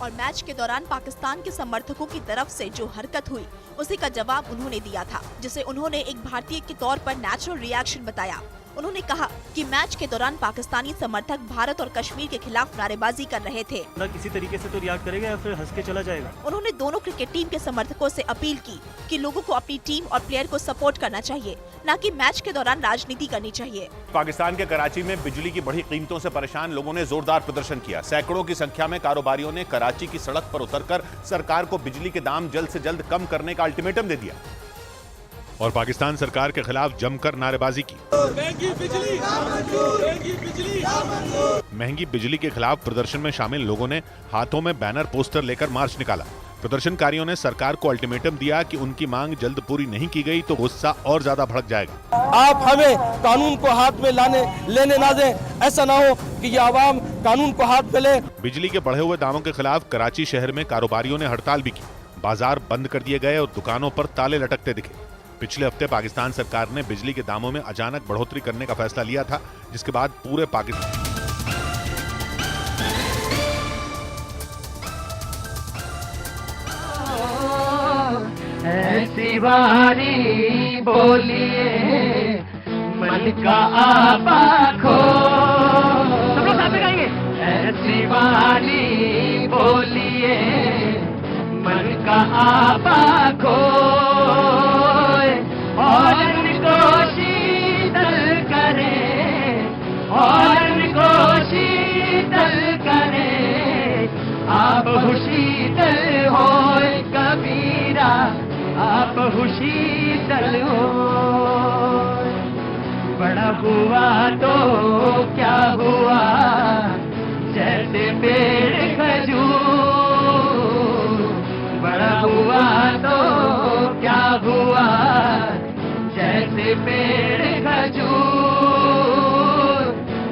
S12: और मैच के दौरान पाकिस्तान के समर्थकों की तरफ से जो हरकत हुई उसी का जवाब उन्होंने दिया था, जिसे उन्होंने एक भारतीय के तौर पर नेचुरल रिएक्शन बताया। उन्होंने कहा कि मैच के दौरान पाकिस्तानी समर्थक भारत और कश्मीर के खिलाफ नारेबाजी कर रहे थे।
S21: किसी तरीके से तो रिएक्ट करेगा या फिर हंस के चला जाएगा।
S12: उन्होंने दोनों क्रिकेट टीम के समर्थकों से अपील की कि लोगों को अपनी टीम और प्लेयर को सपोर्ट करना चाहिए, न कि मैच के दौरान राजनीति करनी चाहिए।
S10: पाकिस्तान के कराची में बिजली की बढ़ी कीमतों से परेशान लोगों ने जोरदार प्रदर्शन किया। सैकड़ों की संख्या में कारोबारियों ने कराची की सड़क पर उतरकर सरकार को बिजली के दाम जल्द से जल्द कम करने का अल्टीमेटम दे दिया
S13: और पाकिस्तान सरकार के खिलाफ जमकर नारेबाजी की। महंगी बिजली के खिलाफ प्रदर्शन में शामिल लोगों ने हाथों में बैनर पोस्टर लेकर मार्च निकाला। प्रदर्शनकारियों ने सरकार को अल्टीमेटम दिया कि उनकी मांग जल्द पूरी नहीं की गई तो गुस्सा और ज्यादा भड़क जाएगा।
S15: आप हमें कानून को हाथ में लेने ना दें, ऐसा ना हो कि ये आवाम कानून को हाथ में ले।
S13: बिजली के बढ़े हुए दामों के खिलाफ कराची शहर में कारोबारियों ने हड़ताल भी की। बाजार बंद कर दिए गए और दुकानों पर ताले लटकते दिखे। पिछले हफ्ते पाकिस्तान सरकार ने बिजली के दामों में अचानक बढ़ोतरी करने का फैसला लिया था, जिसके बाद पूरे पाकिस्तान
S22: ऐसी बारी बोलिए मन का आपा खो, सब लोग साथ में गाएंगे। ऐसी बारी बोलिए मन का आपा खो, और इनको शीतल करे, और इनको शीतल करे, आप शीतल हो कबीरा, आप शीतल हो। बड़ा हुआ तो क्या हुआ जैसे पेड़ खजूर, बड़ा हुआ तो क्या हुआ जैसे पेड़ खजूर।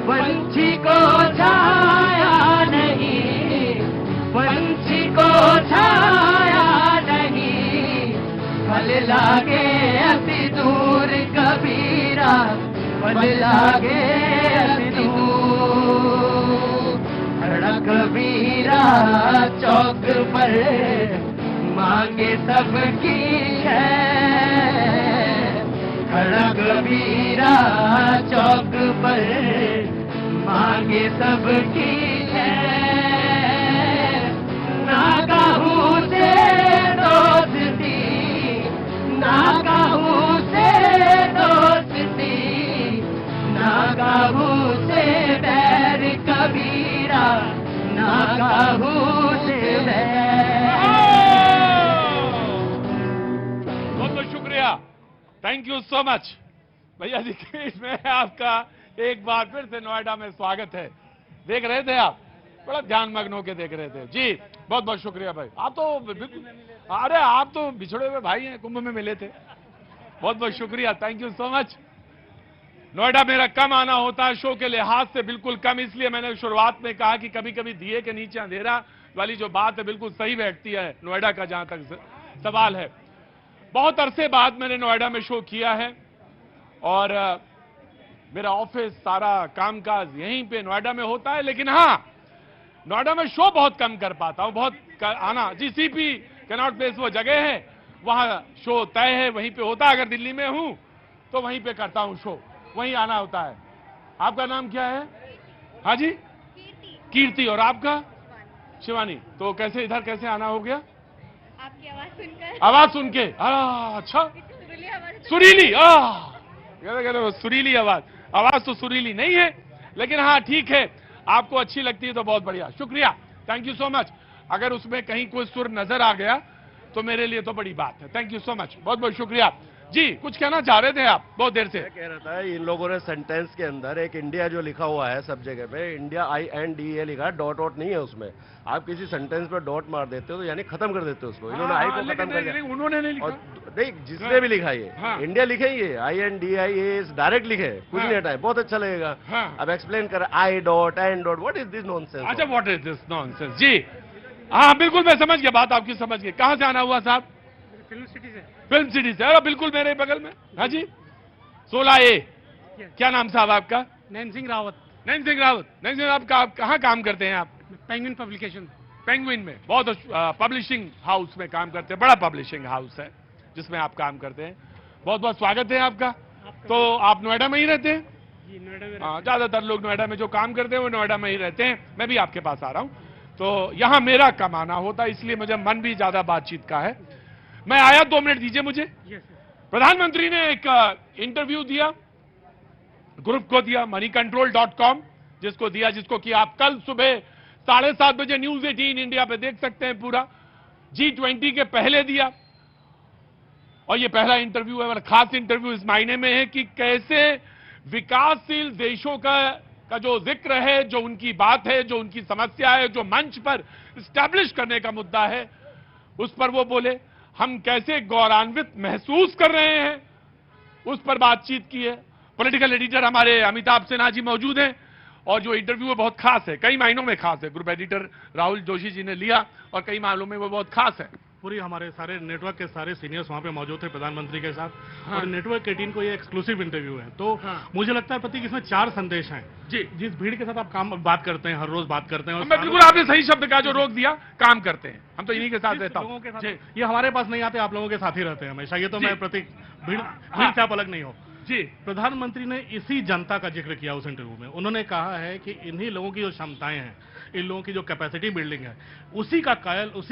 S22: पंछी को छाया नहीं, पंछी को छाया नहीं, फल लागे अति दूर कबीरा, फल लागे अति दूर। खड़ा कबीरा चौक पर मांगे सबकी है, खड़ा कबीरा चौक पर मांगे सबकी है। ना कहूँ से दोस्ती, ना कहूँ से दोस्ती, ना कहूँ से बैर कबीरा, ना कहूँ से बैर।
S1: बहुत बहुत शुक्रिया, थैंक यू सो मच भैया जी। इसमें आपका एक बार फिर से नोएडा में स्वागत है। देख रहे थे आप, बड़ा ध्यान मग्न होकर देख रहे थे जी। बहुत बहुत शुक्रिया भाई, आप तो बिल्कुल, अरे आप तो बिछड़े हुए भाई हैं, कुंभ में मिले थे। बहुत बहुत शुक्रिया, thank you so much. Noida मेरा कम आना होता है शो के लिहाज से, बिल्कुल कम, इसलिए मैंने शुरुआत में कहा कि कभी कभी दिए के नीचे अंधेरा वाली जो बात है बिल्कुल सही बैठती है नोएडा का, जहां तक सवाल है। बहुत अरसे बाद मैंने नोएडा में शो किया है और मेरा ऑफिस सारा कामकाज यहीं पे नोएडा में होता है, लेकिन हाँ नोएडा में शो बहुत कम कर पाता हूं, बहुत आना। जी सीपी कैनॉट प्लेस वो जगह है, वहां शो तय है, वहीं पे होता है। अगर दिल्ली में हूं तो वहीं पे करता हूं शो, वहीं आना होता है। आपका नाम क्या है? हाँ जी, कीर्ति। और आपका? शिवानी। तो कैसे इधर कैसे आना हो गया?
S8: आपकी आवाज सुनकर।
S1: आवाज सुन के? अच्छा, सुरीली। सुरीली आवाज, आवाज तो सुरीली नहीं है, लेकिन हाँ ठीक है, आपको अच्छी लगती है तो बहुत बढ़िया, शुक्रिया, थैंक यू सो मच। अगर उसमें कहीं कोई सुर नजर आ गया तो मेरे लिए तो बड़ी बात है, थैंक यू सो मच, बहुत बहुत शुक्रिया। जी कुछ कहना चाह रहे थे आप बहुत देर से?
S23: कह रहा था इन लोगों ने सेंटेंस के अंदर एक इंडिया जो लिखा हुआ है सब जगह पे, इंडिया INDA लिखा है, डॉट वॉट नहीं है उसमें। आप किसी सेंटेंस पे डॉट मार देते हो तो यानी खत्म कर देते हो उसको। इन्होंने आई को खत्म कर दिया,
S1: उन्होंने नहीं लिखा।
S23: नहीं, जिसने भी लिखा ये इंडिया लिखे ही है, INDIA डायरेक्ट लिखे, कुछ नहीं हटाए, बहुत अच्छा लगेगा। अब एक्सप्लेन कर, I dot N dot, what is this nonsense?
S1: अच्छा, व्हाट इज दिस नॉनसेंस? जी हाँ बिल्कुल, मैं समझ गया, बात आपकी समझ गई। कहाँ से आना हुआ साहब?
S4: फिल्म सिटी से।
S1: फिल्म सिटी से, बिल्कुल मेरे बगल में। हाँ जी, 16A। क्या नाम साहब आपका?
S4: नैन सिंह रावत।
S1: नैन सिंह रावत। नैन सिंह रावत, आप कहाँ काम करते हैं आप?
S4: Penguin publication.
S1: पेंगुइन में, बहुत पब्लिशिंग हाउस में काम करते हैं, बड़ा पब्लिशिंग हाउस है। जिसमें आप काम करते हैं। बहुत बहुत स्वागत है आपका। तो आप नोएडा में ही रहते हैं?
S2: जी, नोएडा में।
S1: हाँ, ज्यादातर लोग नोएडा में जो काम करते हैं वो नोएडा में ही रहते हैं। मैं भी आपके पास आ रहा हूं, तो यहाँ मेरा कमाना होता है, इसलिए मुझे मन भी ज्यादा बातचीत का है। मैं आया, 2 मिनट दीजिए मुझे। प्रधानमंत्री ने एक इंटरव्यू दिया, ग्रुप को दिया, moneycontrol.com, जिसको कि आप कल सुबह 7:30 बजे न्यूज 18 इंडिया पे देख सकते हैं। पूरा G20 के पहले दिया, और ये पहला इंटरव्यू है, और खास इंटरव्यू इस मायने में है कि कैसे विकासशील देशों का जो जिक्र है, जो उनकी बात है, जो उनकी समस्या है, जो मंच पर स्टैब्लिश करने का मुद्दा है, उस पर वो बोले। हम कैसे गौरवान्वित महसूस कर रहे हैं, उस पर बातचीत की है। पॉलिटिकल एडिटर हमारे अमिताभ सिन्हा जी मौजूद हैं, और जो इंटरव्यू है बहुत खास है, कई मायनों में खास है। ग्रुप एडिटर राहुल जोशी जी ने लिया, और कई मामलों में वो बहुत खास है।
S4: पूरी हमारे सारे नेटवर्क के सारे सीनियर्स वहाँ पे मौजूद थे प्रधानमंत्री के साथ। हाँ। और नेटवर्क 18 को ये एक्सक्लूसिव इंटरव्यू है। तो हाँ। मुझे लगता है प्रतीक इसमें 4 संदेश हैं। जी, जिस भीड़ के साथ आप बात करते हैं, हर रोज बात करते हैं, और
S1: बिल्कुल आपने सही शब्द का जो रोक दिया, काम करते हैं। हम तो इन्हीं के साथ रहता हूं।
S4: ये हमारे पास नहीं आते, आप लोगों के साथ ही रहते हैं हमेशा। ये तो मैं प्रतीक, भीड़ से आप अलग नहीं हो। जी, प्रधानमंत्री ने इसी जनता का जिक्र किया उस इंटरव्यू में। उन्होंने कहा है कि इन्हीं लोगों की जो क्षमताएं हैं, इन लोगों की जो कैपेसिटी बिल्डिंग है, उसी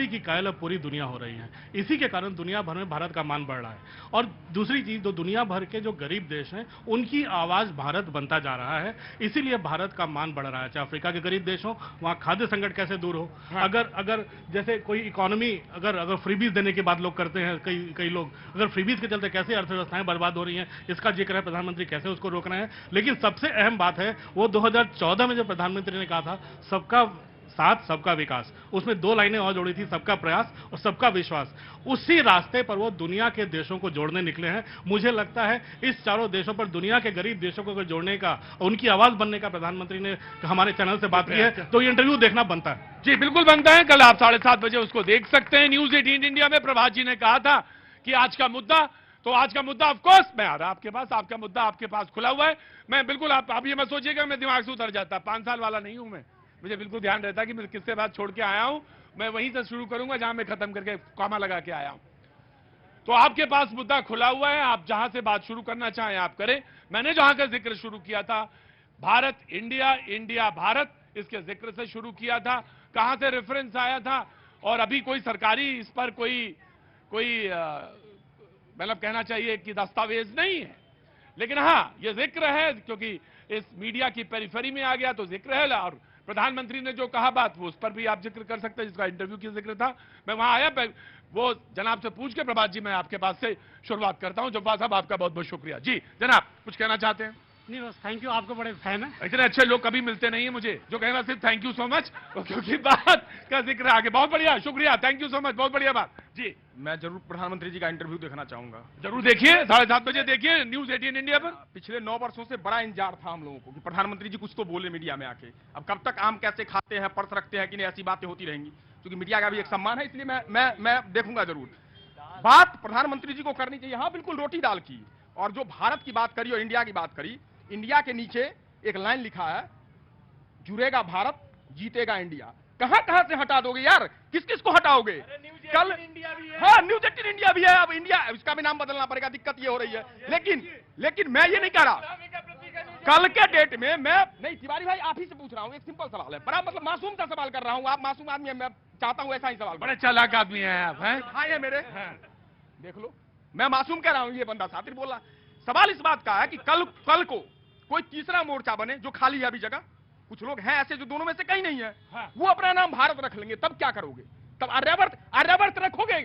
S4: की कायल अब पूरी दुनिया हो रही है। इसी के कारण दुनिया भर में भारत का मान बढ़ रहा है। और दूसरी चीज, जो दुनिया भर के जो गरीब देश हैं, उनकी आवाज भारत बनता जा रहा है। इसीलिए भारत का मान बढ़ रहा है। चाहे अफ्रीका के गरीब देश हो, वहां खाद्य संकट कैसे दूर हो। हाँ। अगर जैसे कोई इकोनॉमी, अगर फ्रीबीज देने की बात लोग करते हैं, कई लोग, अगर फ्रीबीज के चलते कैसे अर्थव्यवस्थाएं बर्बाद हो रही हैं, इसका जिक्र है। प्रधानमंत्री कैसे उसको रोक रहे हैं। लेकिन सबसे अहम बात है, वो 2014 में जो प्रधानमंत्री ने कहा था, सबका साथ सबका विकास, उसमें 2 लाइनें और जोड़ी थी, सबका प्रयास और सबका विश्वास। उसी रास्ते पर वो दुनिया के देशों को जोड़ने निकले हैं। मुझे लगता है इस चारों देशों पर, दुनिया के गरीब देशों को जोड़ने का, उनकी आवाज बनने का प्रधानमंत्री ने हमारे चैनल से बात की है। तो ये इंटरव्यू देखना बनता है।
S1: जी बिल्कुल बनता है। कल आप 7:30 बजे उसको देख सकते हैं। न्यूज 18 इंडिया में प्रभात जी ने कहा था कि आज का मुद्दा ऑफकोर्स मैं आ रहा आपके पास, आपका मुद्दा आपके पास खुला हुआ है। मैं बिल्कुल, आप ये मत सोचिएगा मैं दिमाग से उतर जाता, 5 साल वाला नहीं हूं मैं। मुझे बिल्कुल ध्यान रहता है कि मैं किससे बात छोड़ के आया हूं, मैं वहीं से शुरू करूंगा जहां मैं खत्म करके कॉमा लगा के आया हूं। तो आपके पास मुद्दा खुला हुआ है, आप जहां से बात शुरू करना चाहें आप करें। मैंने जहां का जिक्र शुरू किया था, भारत इंडिया, इंडिया भारत, इसके जिक्र से शुरू किया था। कहां से रेफरेंस आया था, और अभी कोई सरकारी इस पर कोई मतलब कहना चाहिए कि दस्तावेज नहीं है, लेकिन हाँ ये जिक्र है, क्योंकि इस मीडिया की पेरिफेरी में आ गया तो जिक्र है। और प्रधानमंत्री ने जो कहा बात, वो उस पर भी आप जिक्र कर सकते हैं, जिसका इंटरव्यू की जिक्र था। मैं वहां आया, वो जनाब से पूछ के, प्रभात जी मैं आपके पास से शुरुआत करता हूं। जब्बार साहब आपका बहुत बहुत शुक्रिया। जी जनाब, कुछ कहना चाहते हैं?
S2: नहीं, बस थैंक यू, आपको बड़े फैन है।
S1: इतने अच्छे लोग कभी मिलते नहीं है मुझे, जो कहना सिर्फ थैंक यू सो मच, क्योंकि बात का जिक्र आगे। बहुत बढ़िया, शुक्रिया, थैंक यू सो मच, बहुत बढ़िया बात। जी,
S3: मैं जरूर प्रधानमंत्री जी का इंटरव्यू देखना चाहूंगा।
S1: जरूर देखिए, 7:30 बजे देखिए न्यूज 18 इंडिया पर।
S3: पिछले 9 वर्षों से बड़ा इंतजार था हम लोगों को कि प्रधानमंत्री जी कुछ तो बोले मीडिया में आके। अब कब तक आम कैसे खाते हैं, पर्स रखते हैं कि नहीं, ऐसी बातें होती रहेंगी, क्योंकि मीडिया का भी एक सम्मान है। इसलिए मैं देखूंगा जरूर। बात प्रधानमंत्री जी को करनी चाहिए, हाँ बिल्कुल, रोटी दाल की। और जो भारत की बात करी और इंडिया की बात करी, इंडिया के नीचे एक लाइन लिखा है, जुड़ेगा भारत जीतेगा इंडिया। कहां से हटा दोगे यार, किस किस को हटाओगे? कल हाँ, न्यूज 18 इंडिया भी है, अब इंडिया, इसका भी नाम बदलना पड़ेगा। दिक्कत ये हो रही है। लेकिन मैं ये नहीं कह रहा, कल के डेट में मैं नहीं, तिवारी भाई आप ही से पूछ रहा हूँ, एक सिंपल सवाल है, बड़ा मतलब मासूम सा सवाल कर रहा हूँ। आप मासूम आदमी है, मैं चाहता हूँ ऐसा ही सवाल।
S1: बड़े चालाक आदमी है आप, हैं?
S3: हाँ ये मेरे, देख लो, मैं मासूम कह रहा हूँ, ये बंदा शातिर बोल रहा। सवाल इस बात का है कि कल को कोई तीसरा मोर्चा बने जो खाली है अभी जगह, कुछ लोग हैं ऐसे जो दोनों में से कहीं नहीं है, वो अपना नाम भारत रख लेंगे, तब क्या करोगे? तब आर्यवर्त रखोगे?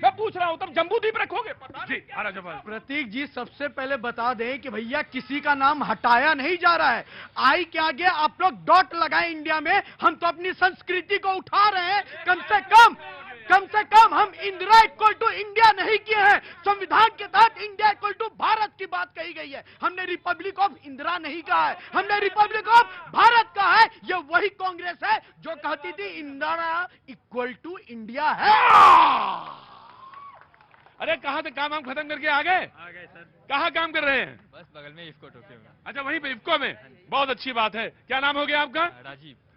S3: मैं पूछ रहा हूं, तब जम्बूद्वीप रखोगे?
S7: प्रतीक जी, सबसे पहले बता दें कि भैया किसी का नाम हटाया नहीं जा रहा है। आई के आगे आप लोग डॉट लगाए इंडिया में। हम तो अपनी संस्कृति को उठा रहे हैं। कम से कम हम इंदिरा इक्वल टू इंडिया नहीं किए हैं। संविधान के तहत इंडिया इक्वल टू भारत की बात कही गई है। हमने रिपब्लिक ऑफ इंदिरा नहीं कहा है, हमने रिपब्लिक ऑफ भारत कहा है। ये वही कांग्रेस है जो कहती थी इंदिरा इक्वल टू इंडिया है।
S1: अरे कहां से काम खत्म करके आ गए
S2: सर।
S1: कहां काम कर रहे हैं?
S2: बस बगल में इफ्को टोक्यो में।
S1: अच्छा, वहीं पे इफ्को में। बहुत अच्छी बात है। क्या नाम हो गया आपका?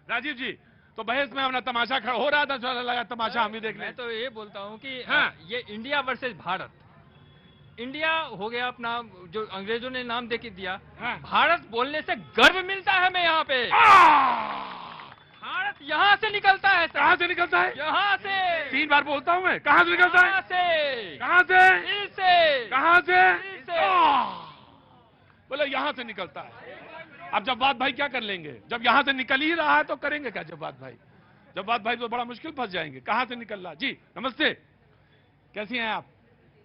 S1: राजीव जी। तो बहस में अपना तमाशा खड़ा हो रहा था, लगा तमाशा हम ही देख रहे हैं।
S2: मैं तो ये बोलता हूँ कि
S1: हाँ।
S2: ये इंडिया वर्सेस भारत,
S5: इंडिया हो गया अपना, जो अंग्रेजों ने नाम देके दिया। भारत बोलने से गर्व मिलता है हमें यहाँ पे। भारत यहाँ से निकलता है सर।
S1: कहाँ से निकलता है?
S5: यहाँ से।
S1: 3 बार बोलता हूँ मैं। कहाँ से निकलता है?
S5: यहाँ से।
S1: कहाँ से?
S5: दिल से।
S1: कहाँ से?
S5: दिल से।
S1: बोले यहाँ से निकलता है। अब जवाद भाई क्या कर लेंगे? जब यहाँ से निकल ही रहा है तो करेंगे क्या जवाद भाई? जवाद भाई तो बड़ा मुश्किल फंस जाएंगे। कहाँ से निकल रहा? जी नमस्ते, कैसी हैं आप?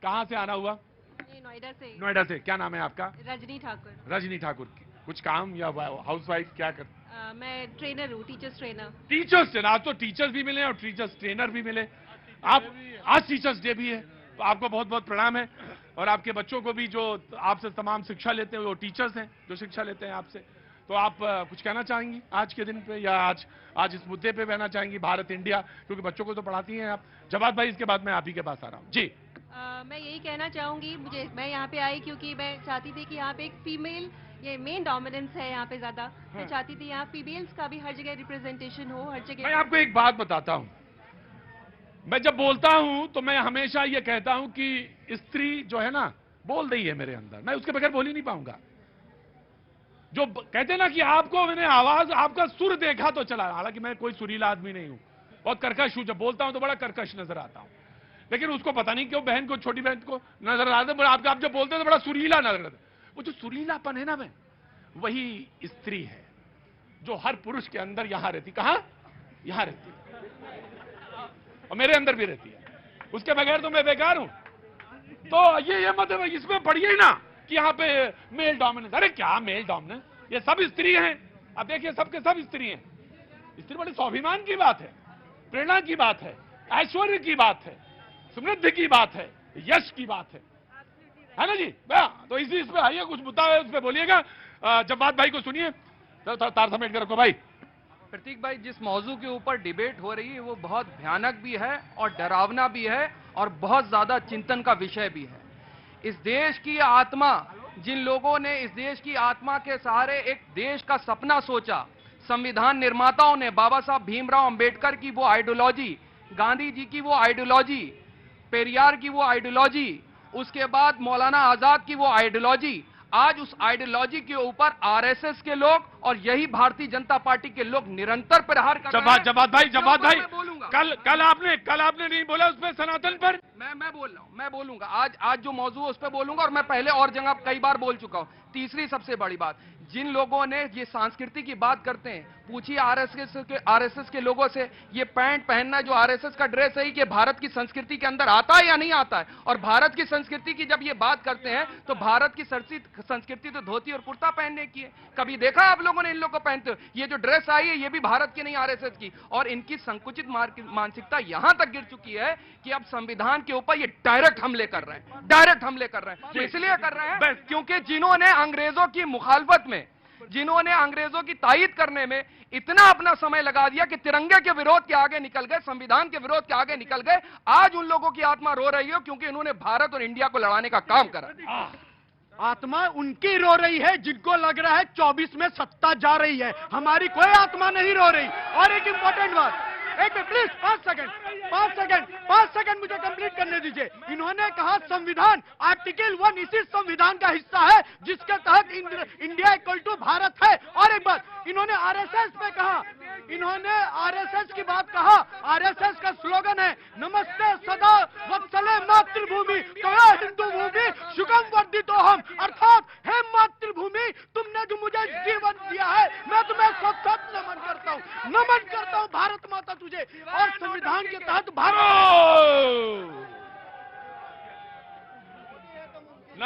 S1: कहाँ से आना हुआ?
S6: नोएडा से।
S1: नोएडा से। क्या नाम है आपका?
S6: रजनी ठाकुर।
S1: रजनी ठाकुर। कुछ काम या हाउसवाइफ क्या कर?
S6: मैं ट्रेनर हूँ, टीचर्स ट्रेनर।
S1: Teachers trainer. आज तो टीचर्स भी मिले और टीचर्स ट्रेनर भी मिले। आप आज टीचर्स डे भी है, तो आपको बहुत बहुत प्रणाम है। और आपके बच्चों को भी जो आपसे तमाम शिक्षा लेते हैं वो टीचर्स हैं जो शिक्षा लेते हैं आपसे। तो आप कुछ कहना चाहेंगी आज के दिन पे, या आज इस मुद्दे पे कहना चाहेंगी भारत इंडिया, क्योंकि बच्चों को तो पढ़ाती हैं आप। जवाद भाई इसके बाद मैं आप ही के पास आ रहा हूँ। जी
S6: मैं यही कहना चाहूंगी, मैं यहाँ पे आई क्योंकि मैं चाहती थी कि यहाँ पे एक फीमेल, ये मेन डोमिनेंस है यहाँ पे ज्यादा। मैं चाहती थी यहाँ फीमेल्स का भी हर जगह रिप्रेजेंटेशन हो, हर जगह।
S1: मैं आपको एक बात बताता हूँ, मैं जब बोलता हूँ तो मैं हमेशा ये कहता हूँ कि स्त्री जो है ना बोल रही है मेरे अंदर, मैं उसके बगैर बोल ही नहीं पाऊंगा। जो कहते हैं ना कि आपको मैंने आवाज, आपका सुर देखा तो चला, हालांकि मैं कोई सुरीला आदमी नहीं हूँ, बहुत कर्कश हूँ। जब बोलता हूँ तो बड़ा कर्कश नजर आता हूँ, लेकिन उसको पता नहीं क्यों बहन को, छोटी बहन को नजर आता है। आप जब बोलते हैं तो बड़ा सुरीला नजर आता है। वो जो सुरीलापन है ना बहन, वही स्त्री है जो हर पुरुष के अंदर यहां रहती। कहां? यहां रहती है और मेरे अंदर भी रहती है। उसके बगैर तो मैं बेकार हूं। तो ये मतलब इसमें पढ़िए ही ना कि यहाँ पे मेल डोमिनेंस। अरे क्या मेल डोमिनेंस, ये सब स्त्री हैं। अब देखिए सबके सब स्त्री हैं। स्त्री बड़े स्वाभिमान की बात है, प्रेरणा की बात है, ऐश्वर्य की बात है, समृद्धि की बात है, यश की बात है ना जी? तो इस पे आइए, कुछ मुद्दा है उस पर बोलिएगा। जवाद भाई को सुनिए, तार समेट कर रखो भाई।
S9: प्रतीक भाई, जिस मौजू के ऊपर डिबेट हो रही है वो बहुत भयानक भी है और डरावना भी है और बहुत ज्यादा चिंतन का विषय भी है। इस देश की आत्मा, जिन लोगों ने इस देश की आत्मा के सहारे एक देश का सपना सोचा, संविधान निर्माताओं ने बाबा साहब भीमराव अंबेडकर की वो आइडियोलॉजी, गांधी जी की वो आइडियोलॉजी, पेरियार की वो आइडियोलॉजी, उसके बाद मौलाना आजाद की वो आइडियोलॉजी, आज उस आइडियोलॉजी के ऊपर आरएसएस के लोग और यही भारतीय जनता पार्टी के लोग निरंतर प्रहार कर रहे हैं।
S1: जवाद भाई कल आपने नहीं बोला उस पर, सनातन पर।
S9: मैं बोल रहा हूं, मैं बोलूंगा आज जो मौजू है उस पर बोलूंगा, और मैं पहले और जगह कई बार बोल चुका हूं। तीसरी सबसे बड़ी बात, जिन लोगों ने ये संस्कृति की बात करते हैं, पूछिए आरएसएस के लोगों से, ये पैंट पहनना जो आरएसएस का ड्रेस है, कि भारत की संस्कृति के अंदर आता है या नहीं आता है? और भारत की संस्कृति की जब ये बात करते हैं तो भारत की संस्कृति तो धोती और कुर्ता पहनने की है। कभी देखा आप लोगों ने इन लोगों को पहनते? ये जो ड्रेस आई है ये भी भारत की नहीं, आरएसएस की। और इनकी संकुचित मानसिकता यहां तक गिर चुकी है कि अब संविधान के ऊपर ये डायरेक्ट हमले कर रहे हैं, डायरेक्ट हमले कर रहे हैं। तो इसलिए कर रहे हैं क्योंकि जिन्होंने अंग्रेजों की मुखालफत में, जिन्होंने अंग्रेजों की तायीद करने में इतना अपना समय लगा दिया कि तिरंगे के विरोध के आगे निकल गए, संविधान के विरोध के आगे निकल गए, आज उन लोगों की आत्मा रो रही है क्योंकि इन्होंने भारत और इंडिया को लड़ाने का काम करा।
S7: आत्मा उनकी रो रही है जिनको लग रहा है 24 में सत्ता जा रही है, हमारी कोई आत्मा नहीं रो रही। और एक इंपॉर्टेंट बात, एक प्लीज 5 सेकंड मुझे कंप्लीट करने दीजिए। इन्होंने कहा संविधान, आर्टिकल 1 इसी संविधान का हिस्सा है जिसके तहत इंडिया इक्वल टू भारत है। और एक बात, इन्होंने आरएसएस पे कहा, इन्होंने आरएसएस की बात कहा। आरएसएस का स्लोगन है नमस्ते सदा वत्सले मातृभूमि त्वया हिंदू भूमि शुकम वर्धितो हम, अर्थात हे मातृभूमि, तुमने जो मुझे जीवन दिया है मैं तुम्हें सतत नमन करता हूँ भारत माता तुझे। और संविधान के तहत
S1: ना।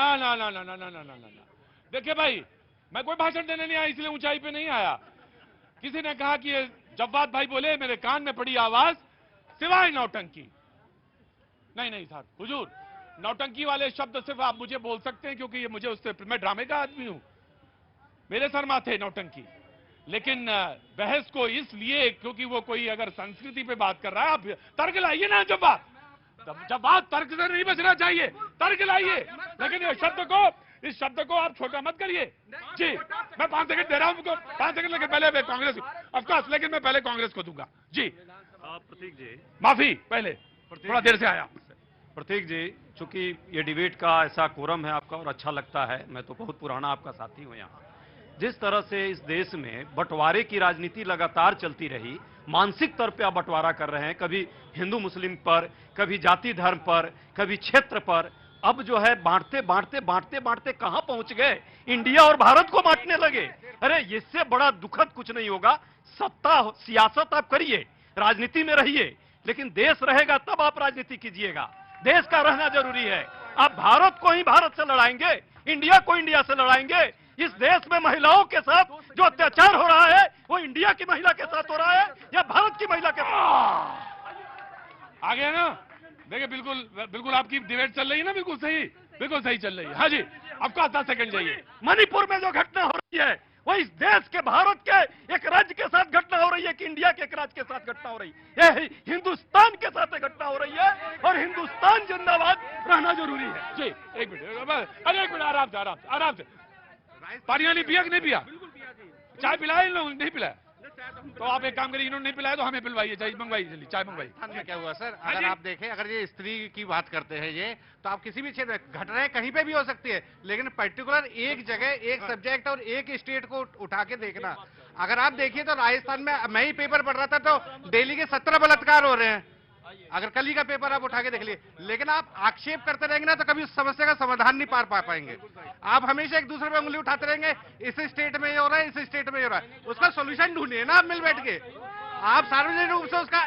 S1: देखिए भाई, मैं कोई भाषण देने नहीं आया, इसलिए ऊंचाई पे नहीं आया। किसी ने कहा कि जवाद भाई बोले, मेरे कान में पड़ी आवाज सिवाय नौटंकी। नहीं साहब, हुजूर, नौटंकी वाले शब्द सिर्फ आप मुझे बोल सकते हैं क्योंकि ये मुझे उससे, मैं ड्रामे का आदमी हूं, मेरे सर माथे नौटंकी। लेकिन बहस को इसलिए क्योंकि वो कोई अगर संस्कृति पे बात कर रहा है, आप तर्क लाइए ना। जब बात तर्क से नहीं बचना चाहिए, तर्क लाइए। लेकिन इस शब्द को आप छोटा मत करिए। जी मैं 5 सेकंड दे रहा हूं, 5 सेकंड, लेकिन पहले कांग्रेस ऑफकोर्स, लेकिन मैं पहले कांग्रेस को दूंगा। जी
S21: प्रतीक जी,
S1: माफी, पहले थोड़ा देर से आया।
S16: प्रतीक जी, चूंकि ये डिबेट का ऐसा कोरम है आपका और अच्छा लगता है, मैं तो बहुत पुराना आपका साथी हूं यहाँ। जिस तरह से इस देश में बंटवारे की राजनीति लगातार चलती रही, मानसिक तौर पे आप बंटवारा कर रहे हैं, कभी हिंदू मुस्लिम पर, कभी जाति धर्म पर, कभी क्षेत्र पर, अब जो है बांटते बांटते बांटते बांटते कहां पहुंच गए, इंडिया और भारत को बांटने लगे। अरे इससे बड़ा दुखद कुछ नहीं होगा। सत्ता सियासत आप करिए, राजनीति में रहिए, लेकिन देश रहेगा तब आप राजनीति कीजिएगा। देश का रहना जरूरी है। आप भारत को ही भारत से लड़ाएंगे, इंडिया को इंडिया से लड़ाएंगे। इस देश में महिलाओं के साथ जो अत्याचार हो रहा है वो इंडिया की महिला के साथ हो रहा है या भारत की महिला के साथ?
S1: आ गया ना? देखिए बिल्कुल आपकी डिबेट चल रही है ना, बिल्कुल सही चल रही है। हाँ जी, आपको 10 सेकंड चाहिए।
S16: मणिपुर में जो घटना हो रही है वो इस देश के, भारत के एक राज्य के साथ घटना हो रही है कि इंडिया के एक राज्य के साथ घटना हो रही है? ये हिंदुस्तान के साथ घटना हो रही है और हिंदुस्तान जिंदाबाद रहना जरूरी है।
S1: जी, एक मिनट, अरे एक मिनट, आराम से। पानी वाली पिया कि नहीं पिया? चाय पिलाया इन लोगों ने? नहीं पिलाया? तो आप एक काम करिए, इन्होंने नहीं पिलाया तो हमें पिलवाइए, चाय मंगवाइए, जल्दी चाय मंगवाइए।
S17: में क्या हुआ सर, अगर आप देखें, अगर ये स्त्री की बात करते हैं ये, तो आप किसी भी क्षेत्र में घटनाएं कहीं पे भी हो सकती है, लेकिन पर्टिकुलर एक जगह, एक सब्जेक्ट और एक स्टेट को उठा के देखना। अगर आप देखिए तो राजस्थान में, मैं ही पेपर पढ़ रहा था तो डेली के 17 बलात्कार हो रहे हैं। अगर कल ही का पेपर आप उठा के देख लिए, लेकिन आप आक्षेप करते रहेंगे ना तो कभी उस समस्या का समाधान नहीं पा पाएंगे। आप हमेशा एक दूसरे पे उंगली उठाते रहेंगे, इस स्टेट में ये हो रहा है, इस स्टेट में ये हो रहा है, उसका सोल्यूशन ढूंढिए ना आप मिल बैठ के। आप सार्वजनिक रूप से उसका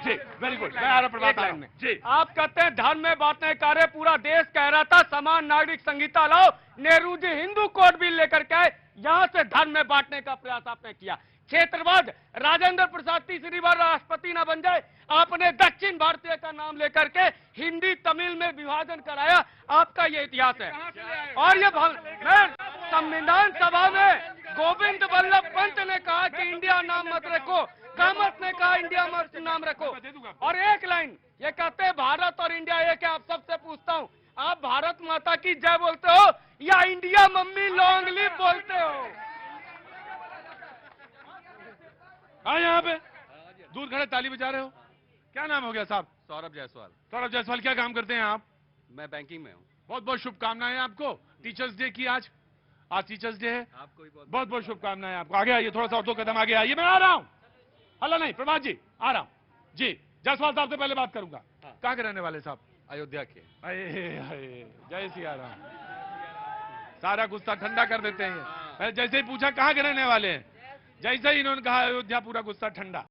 S1: जी, वेरी गुड। मैं आ रहा प्रभात लाइन में जी।
S5: आप कहते हैं धर्म में बांटने कार्य, पूरा देश कह रहा था समान नागरिक संहिता लाओ, नेहरू जी हिंदू कोड बिल लेकर के यहां से धर्म में बांटने का प्रयास आपने किया। क्षेत्रवाद, राजेंद्र प्रसाद तीसरी बार राष्ट्रपति ना बन जाए, आपने दक्षिण भारतीय का नाम लेकर के हिंदी तमिल में विभाजन कराया, आपका ये इतिहास है। और ये मैं संविधान सभा में गोविंद वल्लभ पंत ने कहा कि इंडिया नाम मत रखो, कामत ने कहा इंडिया मत नाम रखो। और एक लाइन ये कहते हैं भारत और इंडिया एक है। आप सबसे पूछता हूं, आप भारत माता की जय बोलते हो या इंडिया मम्मी लॉन्ग लिव बोलते हो?
S1: हाँ, यहाँ पे दूर खड़े ताली बजा रहे हो, क्या नाम हो गया साहब?
S18: सौरभ जायसवाल।
S1: सौरभ जायसवाल, क्या काम करते हैं आप?
S18: मैं बैंकिंग में हूँ।
S1: बहुत बहुत शुभकामनाएं आपको टीचर्स डे की। आज टीचर्स डे है,
S18: आपको भी
S1: बहुत बहुत शुभकामनाएं आपको। आगे आइए, थोड़ा सा और 2 कदम आगे आइए। मैं आ रहा हूँ, हल्ला नहीं, प्रभात जी आ रहा हूँ जी। जायसवाल साहब से पहले बात करूंगा। कहाँ के रहने वाले साहब?
S18: अयोध्या के।
S1: जय सिया राम। सारा गुस्सा ठंडा कर देते हैं। मैंने जैसे ही पूछा कहाँ के रहने वाले हैं, जैसे ही इन्होंने कहा अयोध्या, पूरा गुस्सा ठंडा।